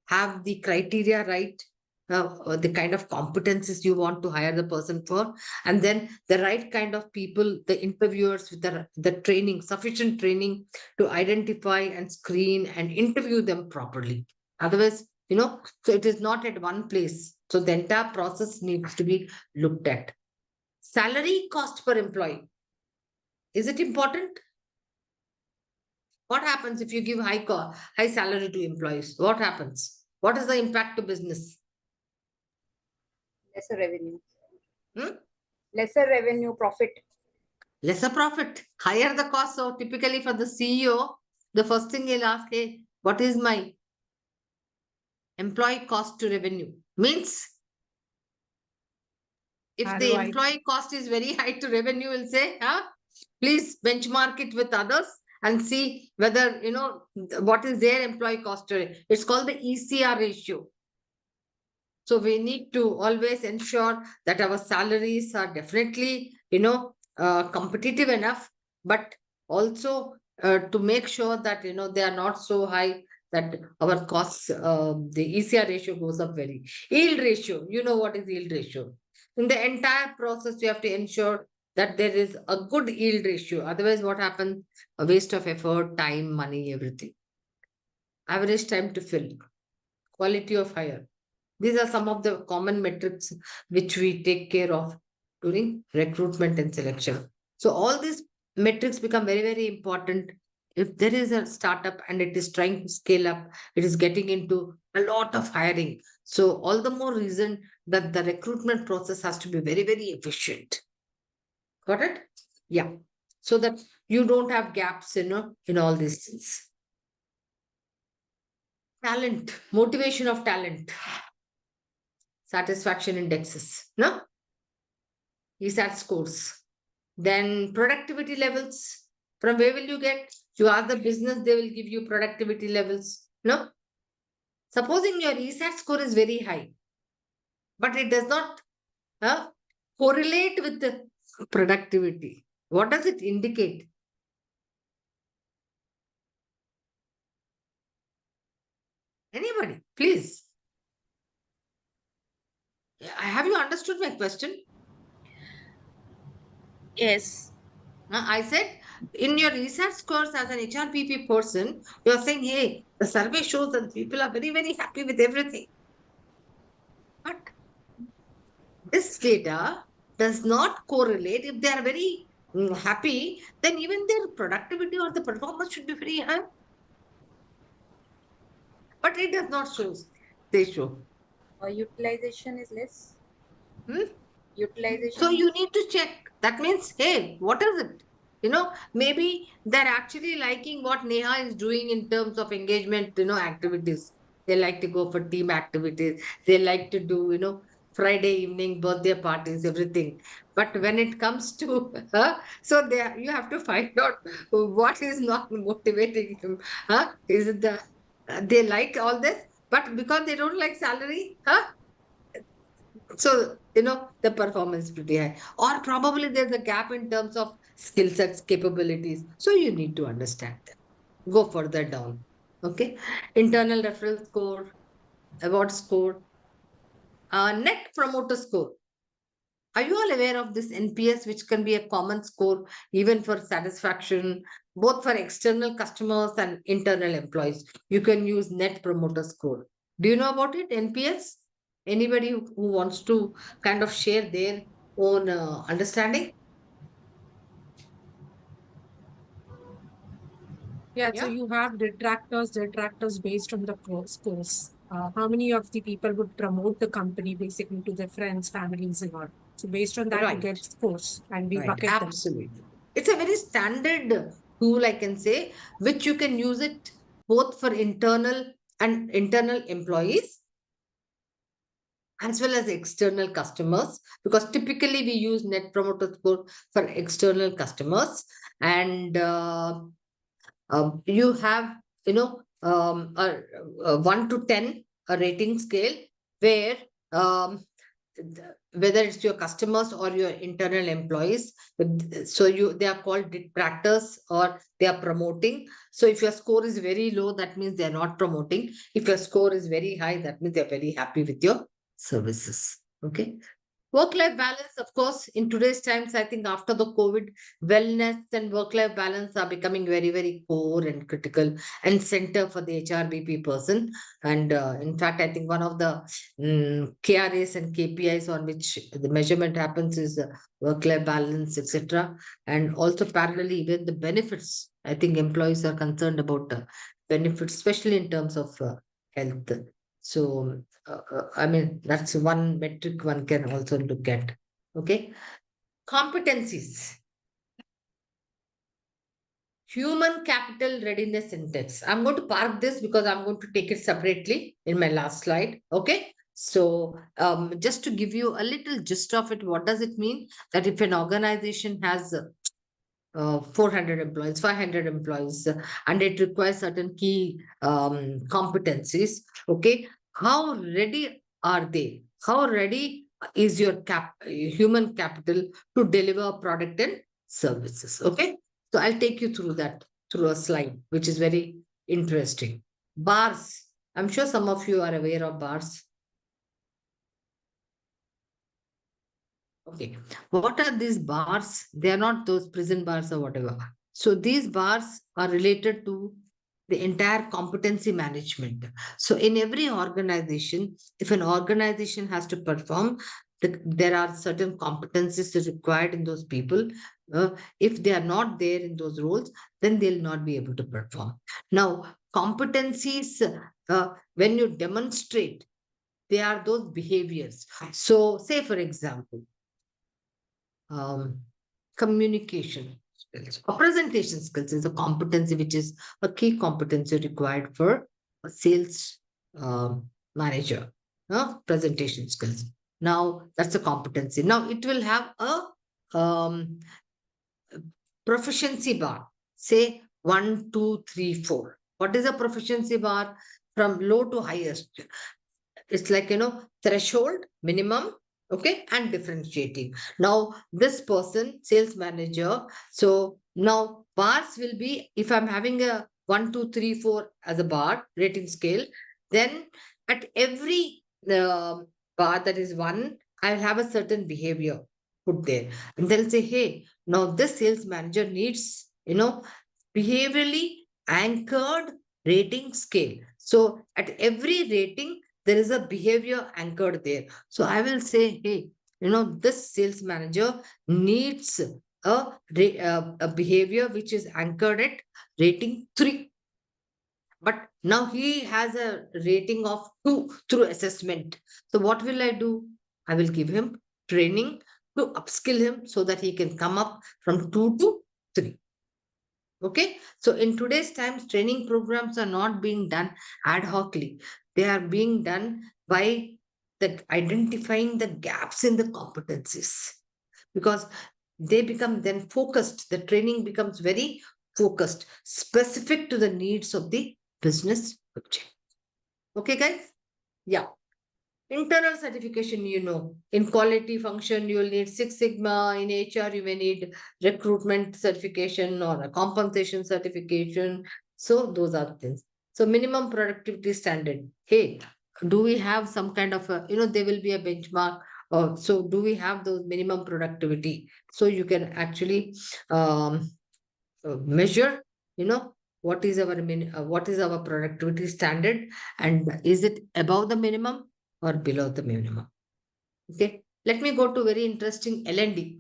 have the criteria right, the kind of competencies you want to hire the person for, and then the right kind of people, the interviewers with the training, sufficient training to identify and screen and interview them properly. Otherwise, so it is not at one place. So the entire process needs to be looked at. Salary cost per employee. Is it important? What happens if you give high salary to employees? What happens? What is the impact to business? Lesser revenue. Hmm? Lesser revenue, profit. Lesser profit, higher the cost. So typically for the CEO, the first thing he'll ask, hey, what is my employee cost to revenue? Means if the ROI. employee cost is very high to revenue, will say, please benchmark it with others and see whether, what is their employee cost. It's called the ECR ratio. So we need to always ensure that our salaries are definitely, competitive enough, but also to make sure that, they are not so high that our costs, the ECR ratio goes up very. Yield ratio, you know what is yield ratio? In the entire process, you have to ensure that there is a good yield ratio. Otherwise, what happens? A waste of effort, time, money, everything. Average time to fill, quality of hire. These are some of the common metrics which we take care of during recruitment and selection. So all these metrics become very, very important. If there is a startup and it is trying to scale up, it is getting into a lot of hiring. So all the more reason that the recruitment process has to be very, very efficient. Got it? Yeah. So that you don't have gaps, in all these things. Talent, motivation of talent. Satisfaction indexes, no? ESAT scores. Then productivity levels. From where will you get? You ask the business, they will give you productivity levels, no? Supposing your ESAT score is very high, but it does not correlate with the productivity. What does it indicate? Anybody, please. Have you understood my question? Yes. I said, in your research scores as an HRPP person, you're saying, hey, the survey shows that people are very, very happy with everything. But this data does not correlate. If they are very happy, then even their productivity or the performance should be very high. but it does not show. They show. Utilization is less. Hmm? Utilization So is you need to check. That means, hey, what is it? Maybe they're actually liking what Neha is doing in terms of engagement, activities. They like to go for team activities. They like to do, Friday evening birthday parties, everything. But when it comes to so there you have to find out what is not motivating him. Is it they like all this, but because they don't like salary, so, the performance is pretty high. Or probably there's a gap in terms of skill sets, capabilities. So you need to understand them. Go further down. Okay. Internal referral score, award score, net promoter score. Are you all aware of this NPS, which can be a common score even for satisfaction, both for external customers and internal employees? You can use net promoter score. Do you know about it, NPS? Anybody who wants to kind of share their own understanding? Yeah, so Yeah, you have detractors based on the scores. How many of the people would promote the company basically to their friends, families, and all. So based on that, you right, get scores, and we right, bucket them. absolutely. It's a very standard tool, I can say, which you can use it both for internal employees as well as external customers, because typically we use net promoter score for external customers. And you have a 1 to 10 a rating scale, where whether it's your customers or your internal employees, so they are called detractors or they are promoting. So if your score is very low, that means they're not promoting. If your score is very high, that means they're very happy with your services. Okay. Work-life balance, of course, in today's times, I think after the COVID, wellness and work-life balance are becoming very, very core and critical and center for the HRBP person. And in fact, I think one of the KRAs and KPIs on which the measurement happens is work-life balance, etc. And also parallelly, even the benefits. I think employees are concerned about benefits, especially in terms of health. So I mean, that's one metric one can also look at. Okay. Competencies. Human capital readiness index. I'm going to park this because I'm going to take it separately in my last slide. Okay. So, just to give you a little gist of it, what does it mean? That if an organization has 400 employees, 500 employees, and it requires certain key competencies. Okay, how ready are they? How ready is your human capital to deliver product and services? Okay, so I'll take you through that through a slide, which is very interesting. Bars. I'm sure some of you are aware of bars. Okay. What are these bars? They are not those prison bars or whatever. So these bars are related to the entire competency management. So in every organization, if an organization has to perform, there are certain competencies required in those people. If they are not there in those roles, then they'll not be able to perform. Now, competencies, when you demonstrate, they are those behaviors. So, say for example, um, communication skills or presentation skills is a competency which is a key competency required for a sales manager. Presentation skills. Now that's a competency. Now it will have a proficiency bar. Say 1, 2, 3, 4. What is a proficiency bar? From low to highest. It's like, threshold, minimum, okay, and differentiating. Now, this person, sales manager, so now bars will be, if I'm having a 1, 2, 3, 4 as a bar rating scale, then at every bar that is one, I'll have a certain behavior put there. And they'll say, hey, now this sales manager needs, behaviorally anchored rating scale. So at every rating, there is a behavior anchored there. So I will say, hey, this sales manager needs a behavior which is anchored at rating 3. But now he has a rating of 2 through assessment. So what will I do? I will give him training to upskill him so that he can come up from 2 to 3. Okay. So in today's times, training programs are not being done ad hocly. They are being done by identifying the gaps in the competencies, because they become then focused. The training becomes very focused, specific to the needs of the business object. Okay, guys? Yeah. Internal certification, in quality function, you will need Six Sigma. In HR, you may need recruitment certification or a compensation certification. So those are things. So minimum productivity standard. Hey, do we have some kind of there will be a benchmark. So do we have those minimum productivity? So you can actually measure, what is our productivity standard, and is it above the minimum or below the minimum. Okay, let me go to very interesting L&D.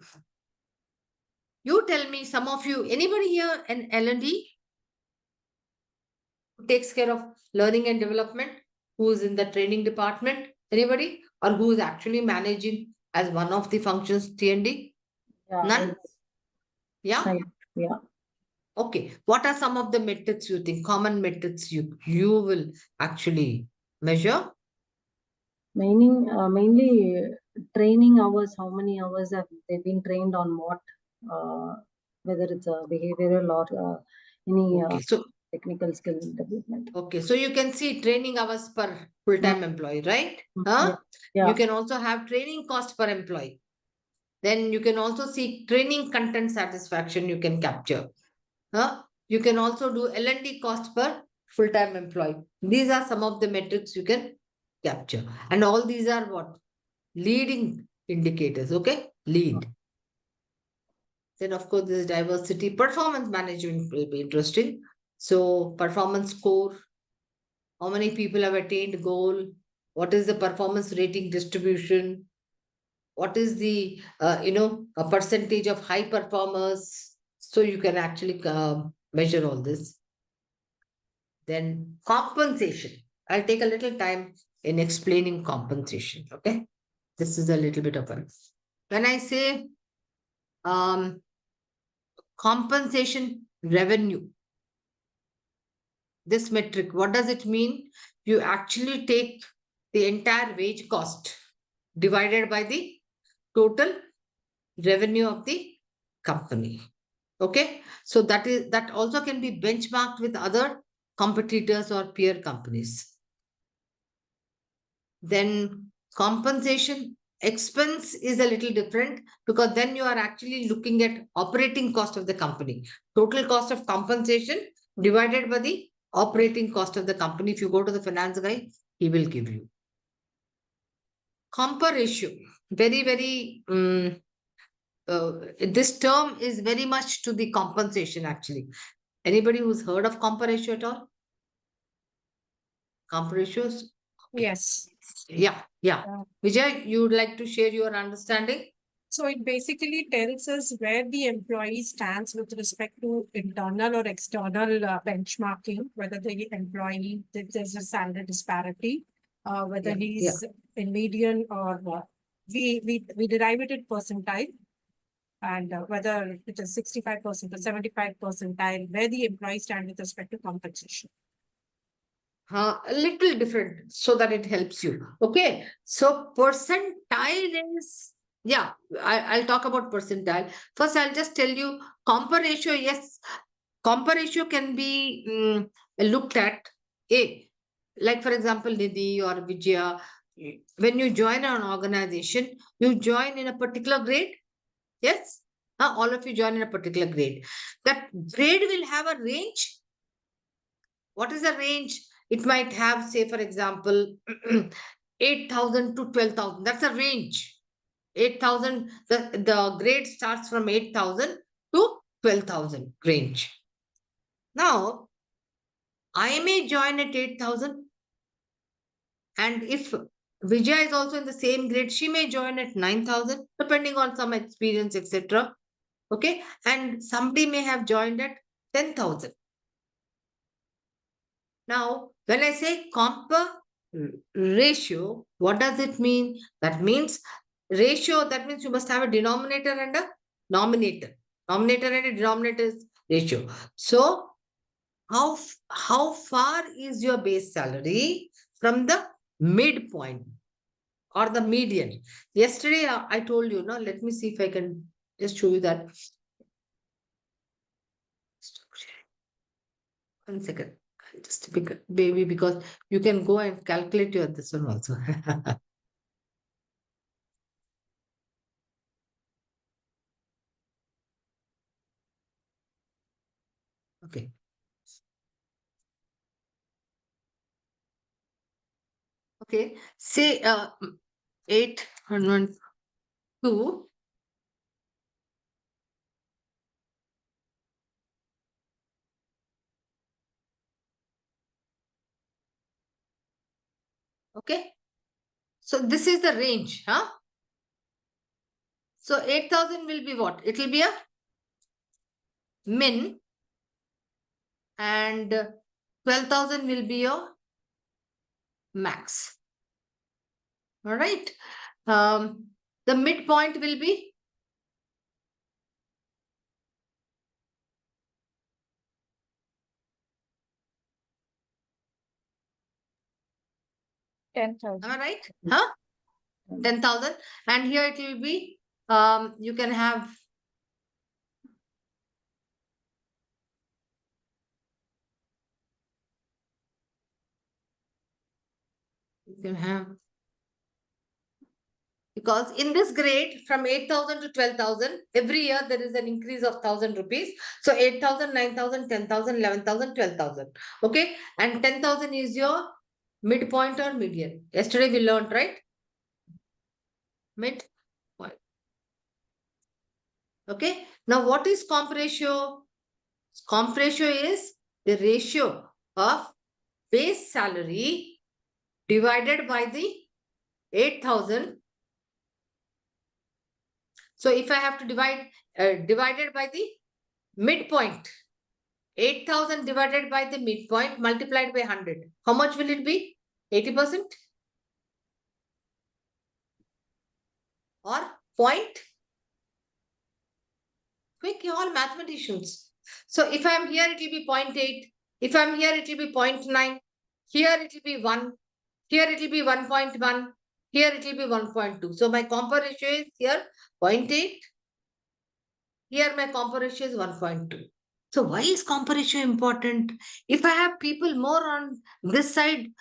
You tell me, some of you, anybody here in L&D who takes care of learning and development, who is in the training department, anybody, or who is actually managing as one of the functions T&D? Yeah, None? Yeah. right. Yeah. Okay. What are some of the methods you think, common methods you will actually measure? Mainly training hours. How many hours have they been trained on what? Whether it's a behavioral or any Okay. So technical skill development. okay, so you can see training hours per full-time employee, right? Yeah. You Yeah. can also have training cost per employee. Then you can also see training content satisfaction you can capture. You can also do L&D cost per full-time employee. These are some of the metrics you can capture. And all these are what? Leading indicators, okay? Lead. Then, of course, this diversity. Performance management will be interesting. So, performance score, how many people have attained goal, what is the performance rating distribution, what is the a percentage of high performers. So you can actually measure all this. Then compensation, I'll take a little time in explaining compensation. Okay, this is a little bit of a, when I say um compensation revenue, this metric, what does it mean? You actually take the entire wage cost divided by the total revenue of the company. Okay, so that also can be benchmarked with other competitors or peer companies. Then compensation expense is a little different, because then you are actually looking at operating cost of the company, total cost of compensation divided by the operating cost of the company. If you go to the finance guy, he will give you compa ratio. Very, very this term is very much to the compensation actually. Anybody who's heard of compa ratio at all? Compa ratios? Yes. Yeah, yeah. Yeah. Vijay, you would like to share your understanding? So it basically tells us where the employee stands with respect to internal or external benchmarking, whether the employee, if there's a salary disparity, whether Yeah, he's in median or we derive it in percentile, and whether it is 65% or 75 percentile, where the employee stand with respect to compensation. a little different so that it helps you. Okay, so percentile is, yeah, I'll talk about percentile. First, I'll just tell you compa ratio. Yes, compa ratio can be looked at. Like for example, Nidhi or Vijaya, when you join an organization, you join in a particular grade. Yes, all of you join in a particular grade. That grade will have a range. What is the range? It might have, say, for example, 8,000 to 12,000. That's a range. 8,000, the grade starts from 8,000 to 12,000 range. Now, I may join at 8,000. And if Vijay is also in the same grade, she may join at 9,000, depending on some experience, etc. Okay. And somebody may have joined at 10,000. Now, when I say ratio, what does it mean? That means ratio, that means you must have a denominator and a nominator. Nominator and a denominator is ratio. So, how far is your base salary from the midpoint or the median? Yesterday, I told you, no, let me see if I can just show you that. Stop sharing. 1 second. Just baby, because you can go and calculate your this one also. Okay. Okay. Say 802. Okay. So this is the range, huh? So 8,000 will be what? It will be a min, and 12,000 will be your max. All right. The midpoint will be 10,000. am I right? Huh? 10,000. And here it will be, you can have, because in this grade from 8,000 to 12,000, every year there is an increase of 1,000 rupees. So 8,000, 9,000, 10,000, 11,000, 12,000. Okay. And 10,000 is your midpoint or median. Yesterday we learned, right? Midpoint. Okay. Now what is comp ratio? Comp ratio is the ratio of base salary divided by the 8,000. So if I have to divided by the midpoint, 8,000 divided by the midpoint multiplied by 100. How much will it be? 80%? Or point? Quick, you all mathematicians. So if I'm here, it will be 0.8. If I'm here, it will be 0.9. Here it will be 1. Here it will be 1.1. Here it will be 1.2. So my comp ratio is here 0.8. Here my comp ratio is 1.2. So why is comp ratio important? If I have people more on this side,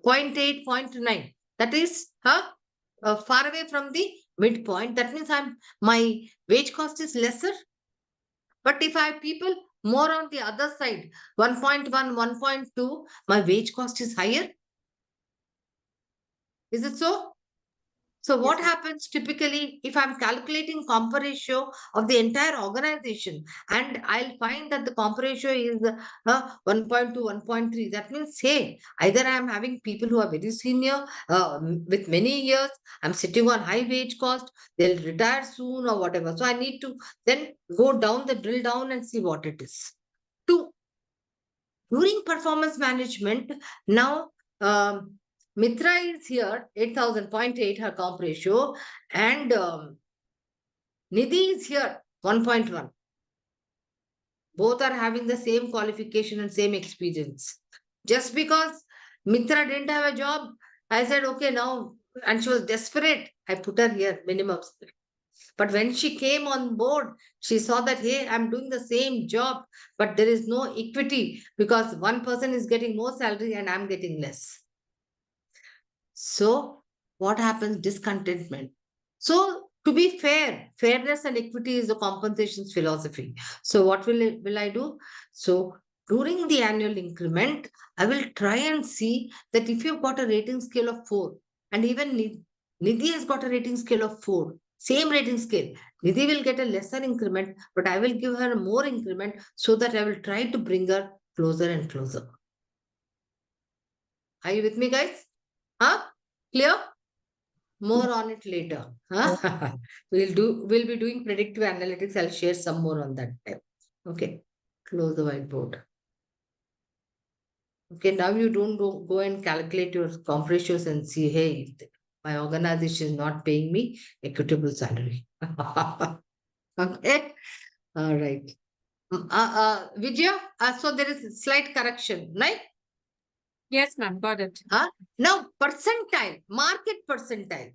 0.8, 0.9, that is far away from the midpoint. That means my wage cost is lesser. But if I have people more on the other side, 1.1, 1.2, my wage cost is higher. Is it so? So what Yes, ma'am. happens typically if I'm calculating comp ratio of the entire organization, and I'll find that the comp ratio is 1.2, 1.3. That means, hey, either I'm having people who are very senior with many years, I'm sitting on high wage cost, they'll retire soon or whatever. So I need to then go down the drill down and see what it is. During performance management, now Mitra is here, 8,000.8 her comp ratio, and Nidhi is here, 1.1. Both are having the same qualification and same experience. Just because Mitra didn't have a job, I said, okay, now, and she was desperate, I put her here, minimum. But when she came on board, she saw that, hey, I'm doing the same job, but there is no equity because one person is getting more salary and I'm getting less. So what happens? Discontentment. So to be fair, fairness and equity is the compensations philosophy. So what will I do? So during the annual increment, I will try and see that if you've got a rating scale of 4, and even Nidhi has got a rating scale of 4, same rating scale, Nidhi will get a lesser increment, but I will give her more increment so that I will try to bring her closer and closer. Are you with me, guys? Huh? Clear? More on it later. Huh? We'll be doing predictive analytics. I'll share some more on that time. Okay. Close the whiteboard. Okay, now you don't go and calculate your comp ratios and see, hey, my organization is not paying me equitable salary. Okay, all right. Vijaya, so there is a slight correction, right? Yes, ma'am, got it. Now, percentile, market percentile.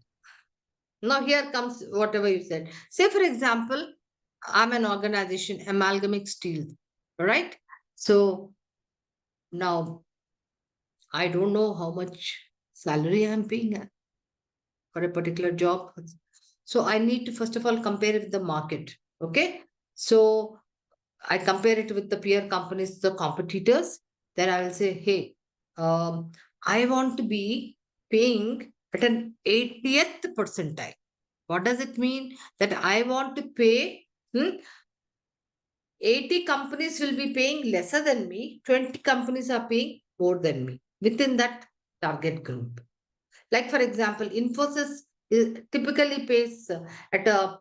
Now, here comes whatever you said. Say, for example, I'm an organization, Amalgamic Steel, right? So now I don't know how much salary I'm paying for a particular job. So I need to first of all compare it with the market. Okay. So I compare it with the peer companies, the competitors. Then I will say, hey, I want to be paying at an 80th percentile. What does it mean? That I want to pay 80 companies will be paying lesser than me, 20 companies are paying more than me within that target group. Like, for example, Infosys typically pays at a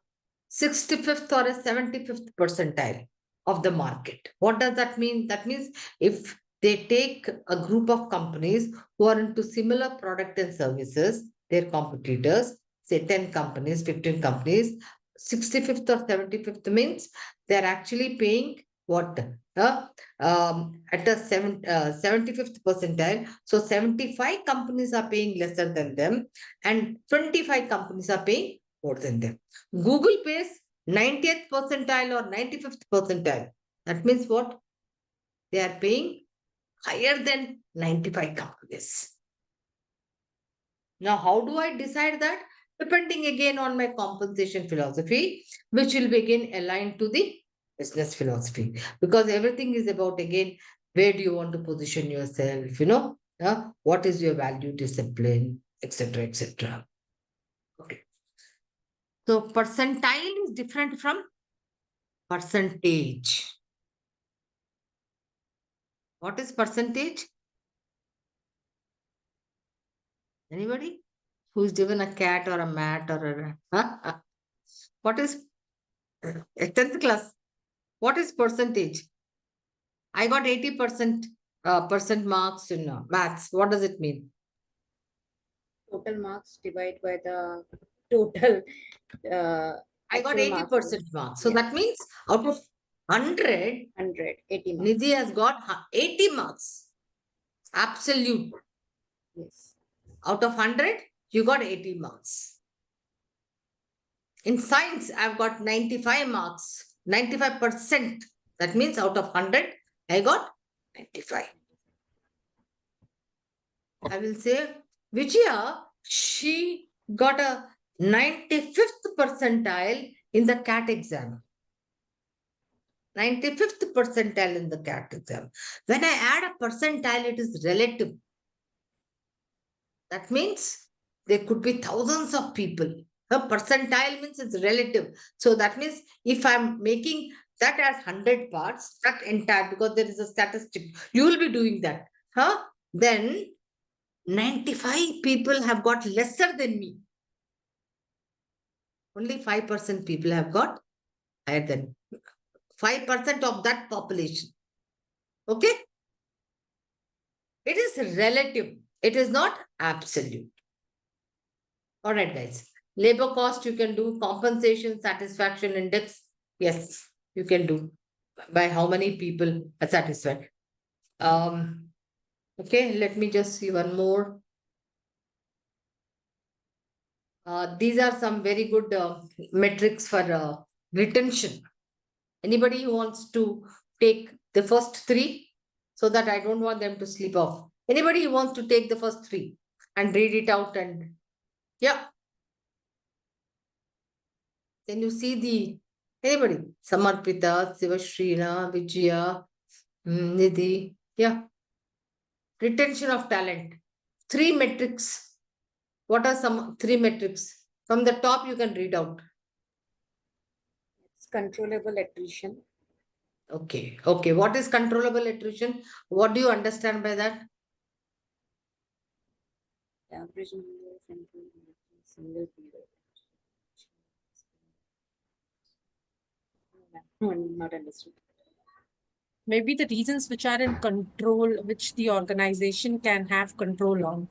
65th or a 75th percentile of the market. What does that mean? That means if they take a group of companies who are into similar product and services, their competitors, say 10 companies, 15 companies, 65th or 75th means they're actually paying what? At a 75th percentile. So 75 companies are paying lesser than them and 25 companies are paying more than them. Google pays 90th percentile or 95th percentile. That means what? They are paying higher than 95 companies. Now, how do I decide that? Depending again on my compensation philosophy, which will be again aligned to the business philosophy. Because everything is about, again, where do you want to position yourself, what is your value discipline, etc., etc. Okay. So percentile is different from percentage. What is percentage? Anybody who's given a cat or a mat or a what is a 10th class? What is percentage? I got 80% percent marks in maths. What does it mean? Total marks divided by the total I got actual marks. 80% marks. So Yeah. that means out of 100, 80 marks. Nidhi has got 80 marks. Absolute. Yes. Out of 100, you got 80 marks. In science, I've got 95 marks, 95%. That means out of 100, I got 95. I will say, Vijaya, she got a 95th percentile in the CAT exam. 95th percentile in the CAT exam. When I add a percentile, it is relative. That means there could be thousands of people. A percentile means it's relative. So that means if I'm making that as 100 parts, that entire, because there is a statistic, you will be doing that. Then 95 people have got lesser than me. Only 5% people have got higher than 5% of that population. Okay? It is relative. It is not absolute. All right, guys. Labor cost you can do. Compensation satisfaction index. Yes, you can do. By how many people are satisfied. Okay, let me just see one more. These are some very good metrics for retention. Anybody who wants to take the first three so that I don't want them to slip off. Anybody who wants to take the first three and read it out and yeah. Then you see the anybody Samarpita, Sivashrina, Vijaya, Nidhi. Yeah. Retention of talent. Three metrics. What are some three metrics? From the top, you can read out. It's controllable attrition. Okay. Okay. What is controllable attrition? What do you understand by that? Average number of employees in a single period. No, not understood. maybe the reasons which are in control, which the organization can have control on.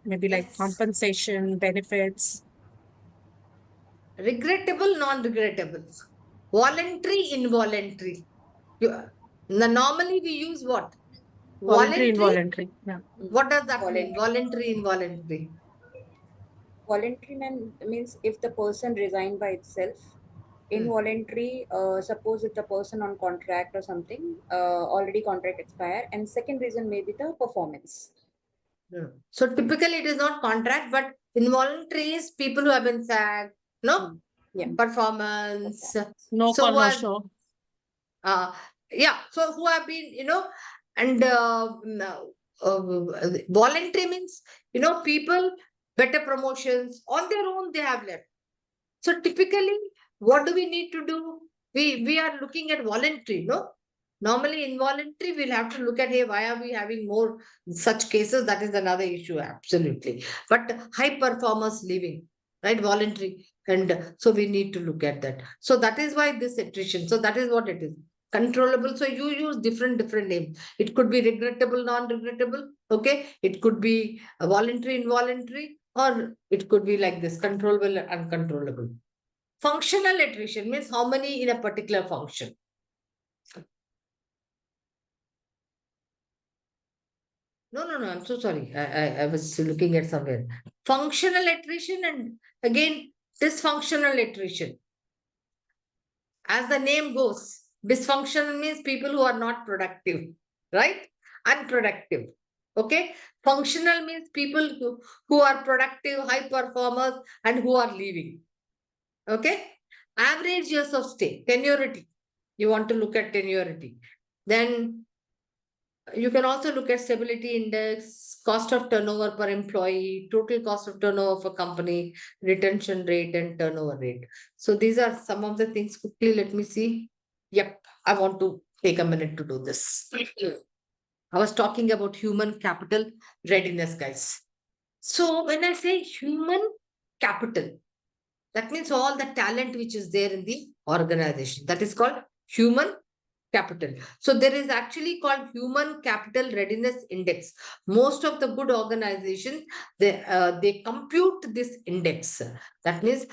Maybe like Yes. compensation, benefits. Regrettable, non-regrettable. Voluntary, involuntary. Normally we use what? Voluntary, Voluntary. involuntary. Yeah. What does that mean? Voluntary. Voluntary, involuntary. Voluntary means if the person resigned by itself. Involuntary, suppose if the person on contract or something, already contract expire. And second reason may be the performance. So typically it is not contract, but involuntary is people who have been sacked, no? Yeah. Performance. No So call, who no has, show. yeah, so who have been, and voluntary means, people, better promotions on their own, they have left. So typically, what do we need to do? We are looking at voluntary, no? Normally, involuntary, we'll have to look at, hey, why are we having more such cases? That is another issue, absolutely. But high performers leaving, right? Voluntary. And so we need to look at that. So that is why this attrition. So that is what it is. Controllable. So you use different names. It could be regrettable, non-regrettable. Okay. It could be voluntary, involuntary, or it could be like this, controllable, uncontrollable. Functional attrition means how many in a particular function. No, I'm so sorry. I was looking at somewhere. Functional attrition and again dysfunctional attrition. As the name goes, dysfunctional means people who are not productive, right? Unproductive. Okay. Functional means people who are productive, high performers, and who are leaving. Okay. Average years of stay, tenuity. You want to look at tenuity. Then you can also look at stability index, cost of turnover per employee, total cost of turnover for company, retention rate, and turnover rate. So these are some of the things. Quickly, let me see. Yep, I want to take a minute to do this. I was talking about human capital readiness, guys. So when I say human capital, that means all the talent which is there in the organization. That is called human capital. So there is actually called human capital readiness index. Most of the good organizations, they compute this index. That means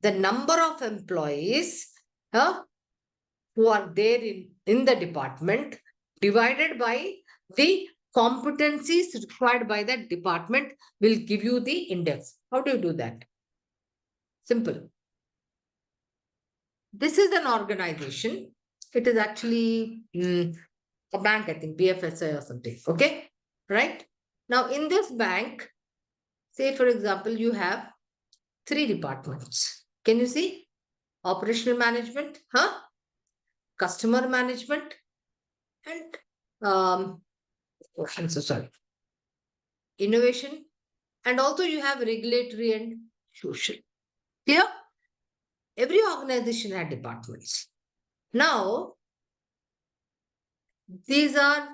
the number of employees who are there in the department divided by the competencies required by that department will give you the index. How do you do that? Simple. This is an organization. It is actually a bank, I think, BFSI or something. Okay. Right. Now, in this bank, say, for example, you have 3 departments. Can you see? Operational management, customer management, and I'm so sorry. Innovation. And also you have regulatory and social. Clear? Every organization had departments. Now, these are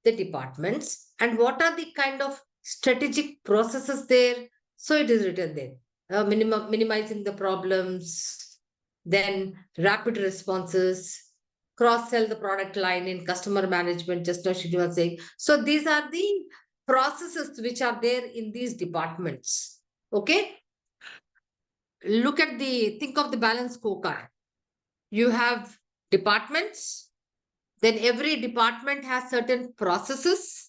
the departments and what are the kind of strategic processes there. So it is written there. Minimizing the problems, then rapid responses, cross-sell the product line in customer management, just as she was saying. So these are the processes which are there in these departments. Okay. Think of the balance scorecard. You have departments, then every department has certain processes,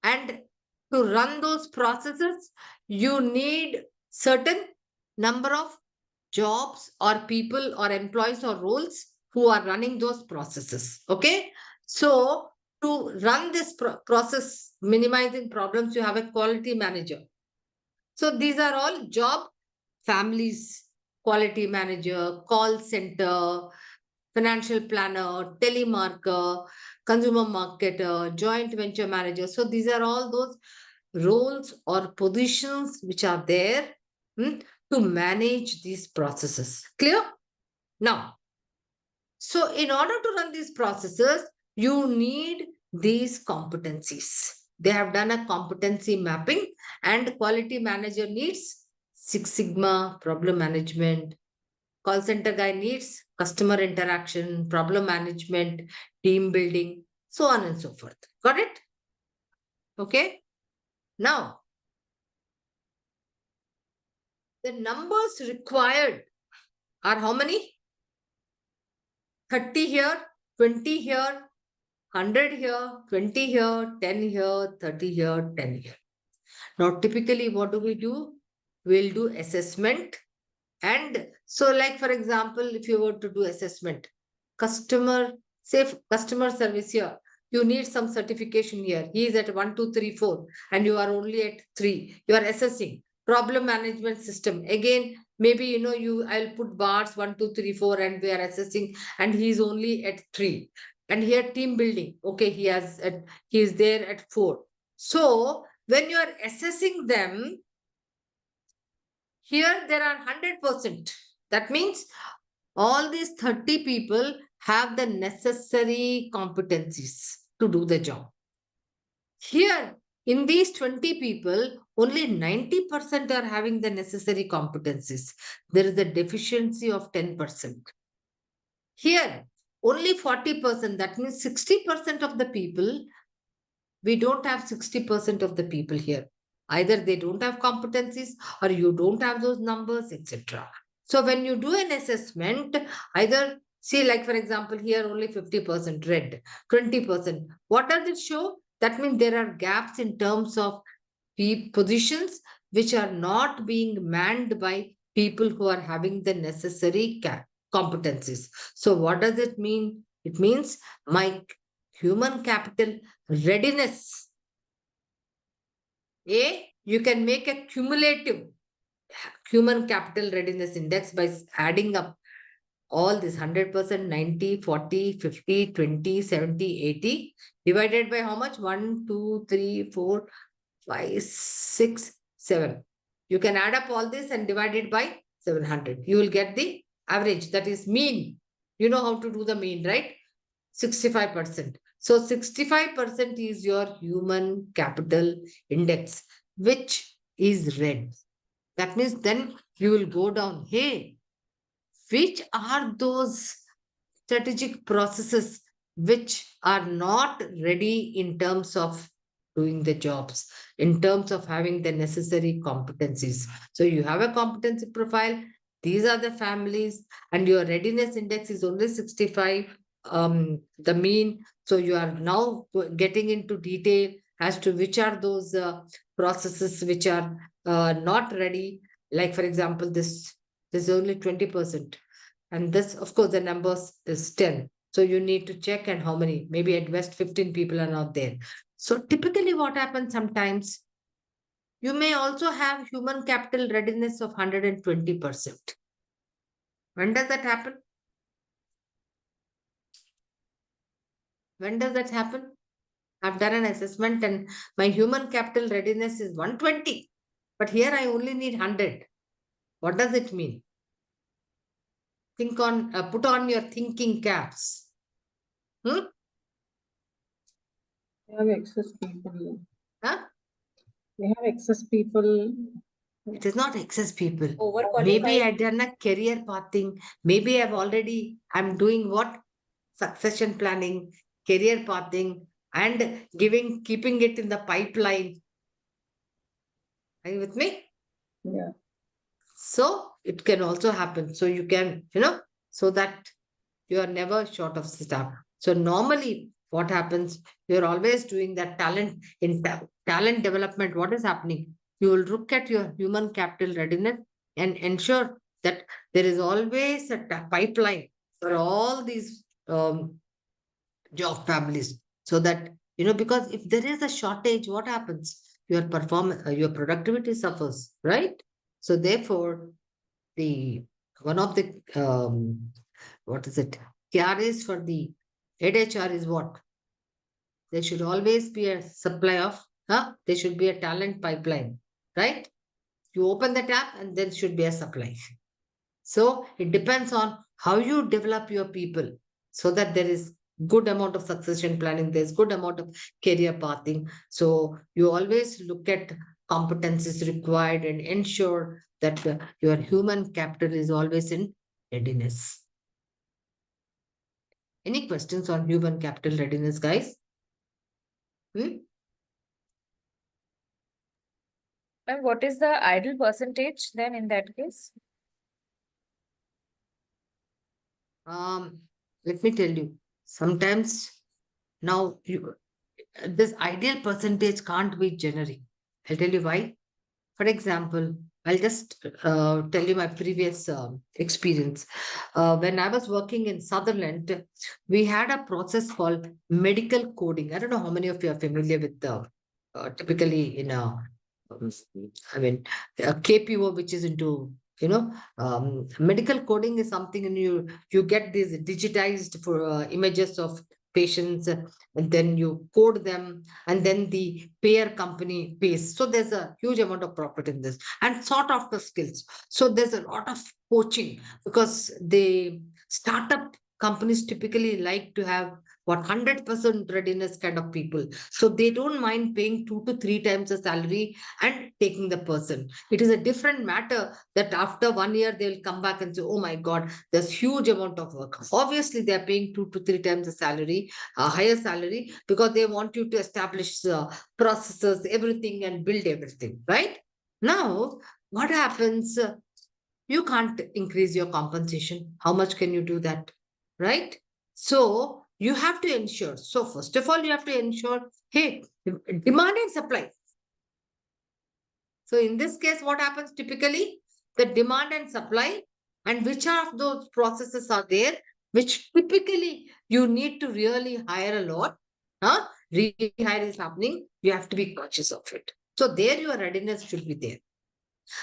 and to run those processes you need certain number of jobs or people or employees or roles who are running those processes. Okay, so to run this process, minimizing problems, you have a quality manager. So these are all job families: quality manager, call center, financial planner, telemarketer, consumer marketer, joint venture manager. So these are all those roles or positions which are there to manage these processes. Clear? Now, so in order to run these processes, you need these competencies. They have done a competency mapping, and quality manager needs Six Sigma, problem management, call center guy needs customer interaction, problem management, team building, so on and so forth. Got it? Okay. Now, the numbers required are how many? 30 here, 20 here, 100 here, 20 here, 10 here, 30 here, 10 here. Now, typically, what do? We'll do assessment. And so, like, for example, if you were to do assessment, customer, say customer service here, you need some certification here. He is at 1, 2, 3, 4, and you are only at 3. You are assessing. Problem management system. Again, maybe, I'll put bars 1, 2, 3, 4, and we are assessing, and he is only at 3. And here, team building. Okay, he is there at 4. So, when you are assessing them, here there are 100%. That means all these 30 people have the necessary competencies to do the job. Here, in these 20 people, only 90% are having the necessary competencies. There is a deficiency of 10%. Here, only 40%, that means 60% of the people, we don't have 60% of the people here. Either they don't have competencies or you don't have those numbers, etc. So when you do an assessment, either see, like for example, here only 50% red, 20%. What does it show? That means there are gaps in terms of positions which are not being manned by people who are having the necessary competencies. So what does it mean? It means my human capital readiness. You can make a cumulative human capital readiness index by adding up all this 100%, 90, 40, 50, 20, 70, 80, divided by how much? 1, 2, 3, 4, 5, 6, 7. You can add up all this and divide it by 700. You will get the average, that is mean. You know how to do the mean, right? 65%. So 65% is your human capital index, which is red. That means then you will go down. Hey, which are those strategic processes which are not ready in terms of doing the jobs, in terms of having the necessary competencies? So you have a competency profile. These are the families, and your readiness index is only 65, the mean. So you are now getting into detail as to which are those processes which are not ready. Like for example, this is only 20%. And this, of course, the numbers is 10. So you need to check, and how many, maybe at West 15 people are not there. So typically what happens sometimes, you may also have human capital readiness of 120%. When does that happen? When does that happen? I've done an assessment and my human capital readiness is 120, but here I only need 100. What does it mean? Put on your thinking caps. We have excess people. Huh? We have excess people. It is not excess people. Overqualified. Maybe I've done a career pathing. Maybe I'm doing what? Succession planning, career pathing, and keeping it in the pipeline. Are you with me? Yeah. So it can also happen. So you can, so that you are never short of staff. So normally what happens, you're always doing that talent talent development. What is happening? You will look at your human capital readiness and ensure that there is always a pipeline for all these job families. So that, because if there is a shortage, what happens? Your your productivity suffers, right? So therefore, one of the what is it? KRAs for the head HR is what? There should always be a supply of, there should be a talent pipeline, right? You open the tap and there should be a supply. So it depends on how you develop your people, so that there is good amount of succession planning, there's good amount of career pathing. So you always look at competencies required and ensure that your human capital is always in readiness. Any questions on human capital readiness, guys? Ma'am, what is the ideal percentage then in that case? Let me tell you, sometimes now this ideal percentage can't be generic. I'll tell you why. For example, I'll just tell you my previous experience. When I was working in Sutherland, we had a process called medical coding. I don't know how many of you are familiar with typically in a, um, I mean, a KPO, which is into, medical coding is something, and you get these digitized for images of patients, and then you code them, and then the payer company pays. So there's a huge amount of profit in this, and sought after skills. So there's a lot of coaching, because the startup companies typically like to have 100% readiness kind of people. So they don't mind paying 2 to 3 times the salary and taking the person. It is a different matter that after 1 year they'll come back and say, oh my God, there's huge amount of work. Obviously, they're paying 2 to 3 times the salary, a higher salary, because they want you to establish processes, everything, and build everything, right? Now, what happens? You can't increase your compensation. How much can you do that? Right? So you have to ensure. So, first of all, you have to ensure, hey, demand and supply. So, in this case, what happens typically? The demand and supply, and which of those processes are there, which typically you need to really hire a lot. Huh? Rehire is happening. You have to be conscious of it. So, there your readiness should be there.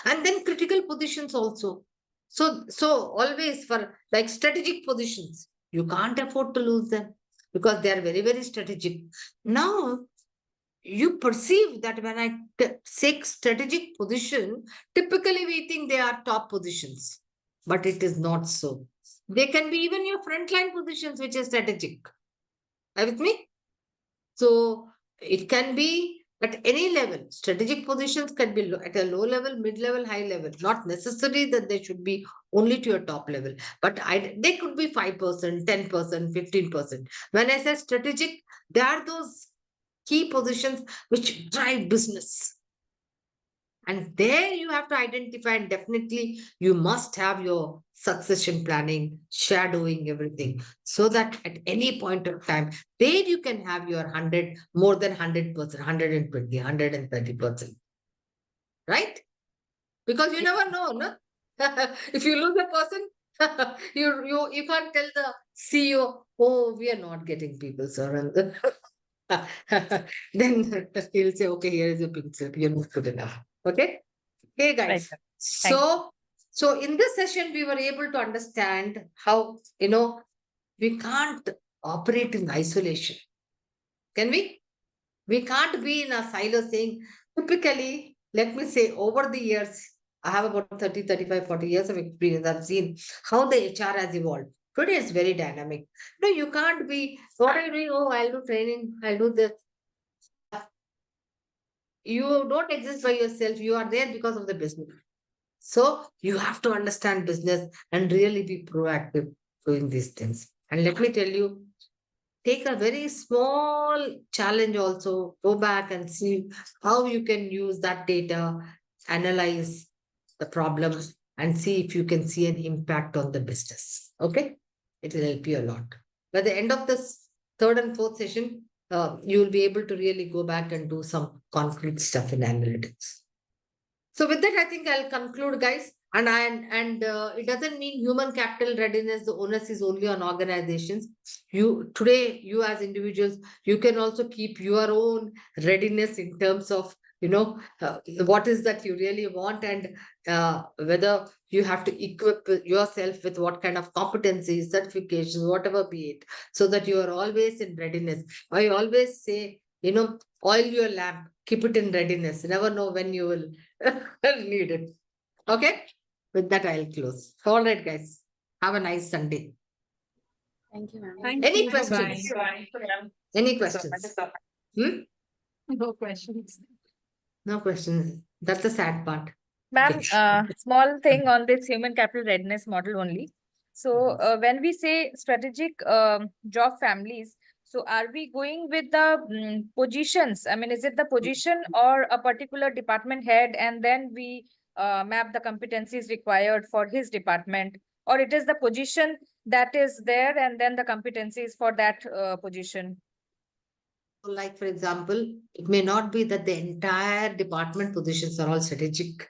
And then critical positions also. So always for like strategic positions, you can't afford to lose them, because they are very, very strategic. Now you perceive that when I say strategic position, typically we think they are top positions, but it is not so. They can be even your frontline positions, which is strategic. Are you with me? So it can be at any level. Strategic positions can be at a low level, mid level, high level. Not necessarily that they should be only to your top level, but they could be 5%, 10%, 15%. When I say strategic, they are those key positions which drive business. And there you have to identify, and definitely you must have your succession planning, shadowing everything, so that at any point of time, there you can have your 100, more than 100%, 120, 130%. Right? Because you never know, no? If you lose a person, you can't tell the CEO, oh, we are not getting people, sir. And then he'll say, okay, here is your pink slip. You're not good enough. Okay? Hey Right. guys, Ma'am. Thank so in this session, we were able to understand how, we can't operate in isolation. Can we? We can't be in a silo saying, typically, let me say, over the years, I have about 30, 35, 40 years of experience. I've seen how the HR has evolved. Today it's very dynamic. No, you can't be, what are you doing? Oh, I'll do training, I'll do this. You don't exist by yourself. You are there because of the business. So you have to understand business and really be proactive doing these things. And let me tell you, take a very small challenge also, go back and see how you can use that data, analyze the problems, and see if you can see an impact on the business. Okay? It will help you a lot. By the end of this third and fourth session, you will be able to really go back and do some concrete stuff in analytics. So with that, I think I'll conclude, guys. And it doesn't mean human capital readiness. The onus is only on organizations. You today, you as individuals, you can also keep your own readiness in terms of what is that you really want, and whether you have to equip yourself with what kind of competencies, certifications, whatever be it, so that you are always in readiness. I always say, oil your lamp, keep it in readiness. You never know when you will need it. Okay? With that, I'll close. All right, guys. Have a nice Sunday. Thank you, ma'am. Thank Any you. questions? Bye. Any questions? No questions. No questions. That's the sad part. Ma'am, Okay. small thing on this human capital readiness model only. So when we say strategic job families, so are we going with the positions? I mean, is it the position or a particular department head, and then we map the competencies required for his department, or it is the position that is there and then the competencies for that position? So like, for example, it may not be that the entire department positions are all strategic.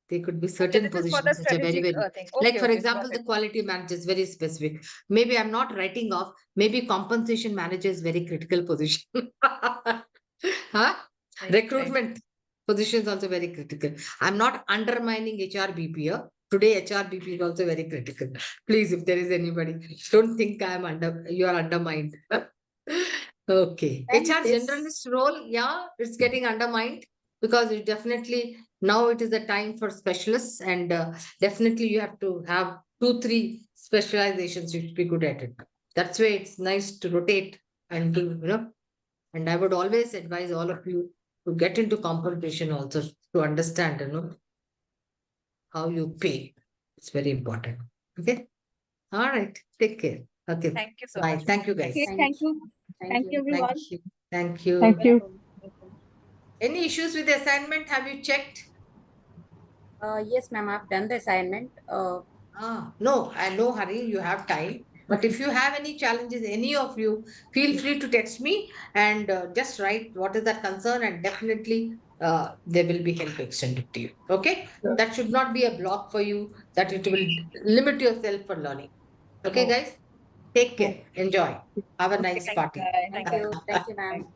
There could be Okay, certain this is for the positions which are very, strategic very, thing. like Okay, for okay, example, got the it. quality manager is very specific. Maybe I'm not writing off, maybe compensation manager is very critical position. Huh? Right, Recruitment position is also very critical. I'm not undermining HRBP. Today, HRBP is also very critical. Please, if there is anybody, don't think you are undermined. Okay. And HR this, generalist role, yeah, it's getting undermined because it definitely now it is the time for specialists, and definitely you have to have 2, 3 specializations you should be good at it. That's why it's nice to rotate and do. And I would always advise all of you to get into compensation also to understand, how you pay. It's very important. Okay. All right. Take care. Okay. Thank you so Bye. much. Thank you, guys. Okay, thank thank you. thank Thank you, you. Thank everyone. you. Thank you. Thank you. Welcome. Any issues with the assignment? Have you checked? Yes, ma'am, I've done the assignment. No, I no hurry. You have time. But if you have any challenges, any of you, feel free to text me and just write what is that concern, and definitely there will be help extended to you. Okay? That should not be a block for you, that it will limit yourself for learning. Okay, Oh, guys? Take care. Okay. Enjoy. Have a Okay. nice Thank you. party. Bye. thank Thank you. you. Thank you, ma'am.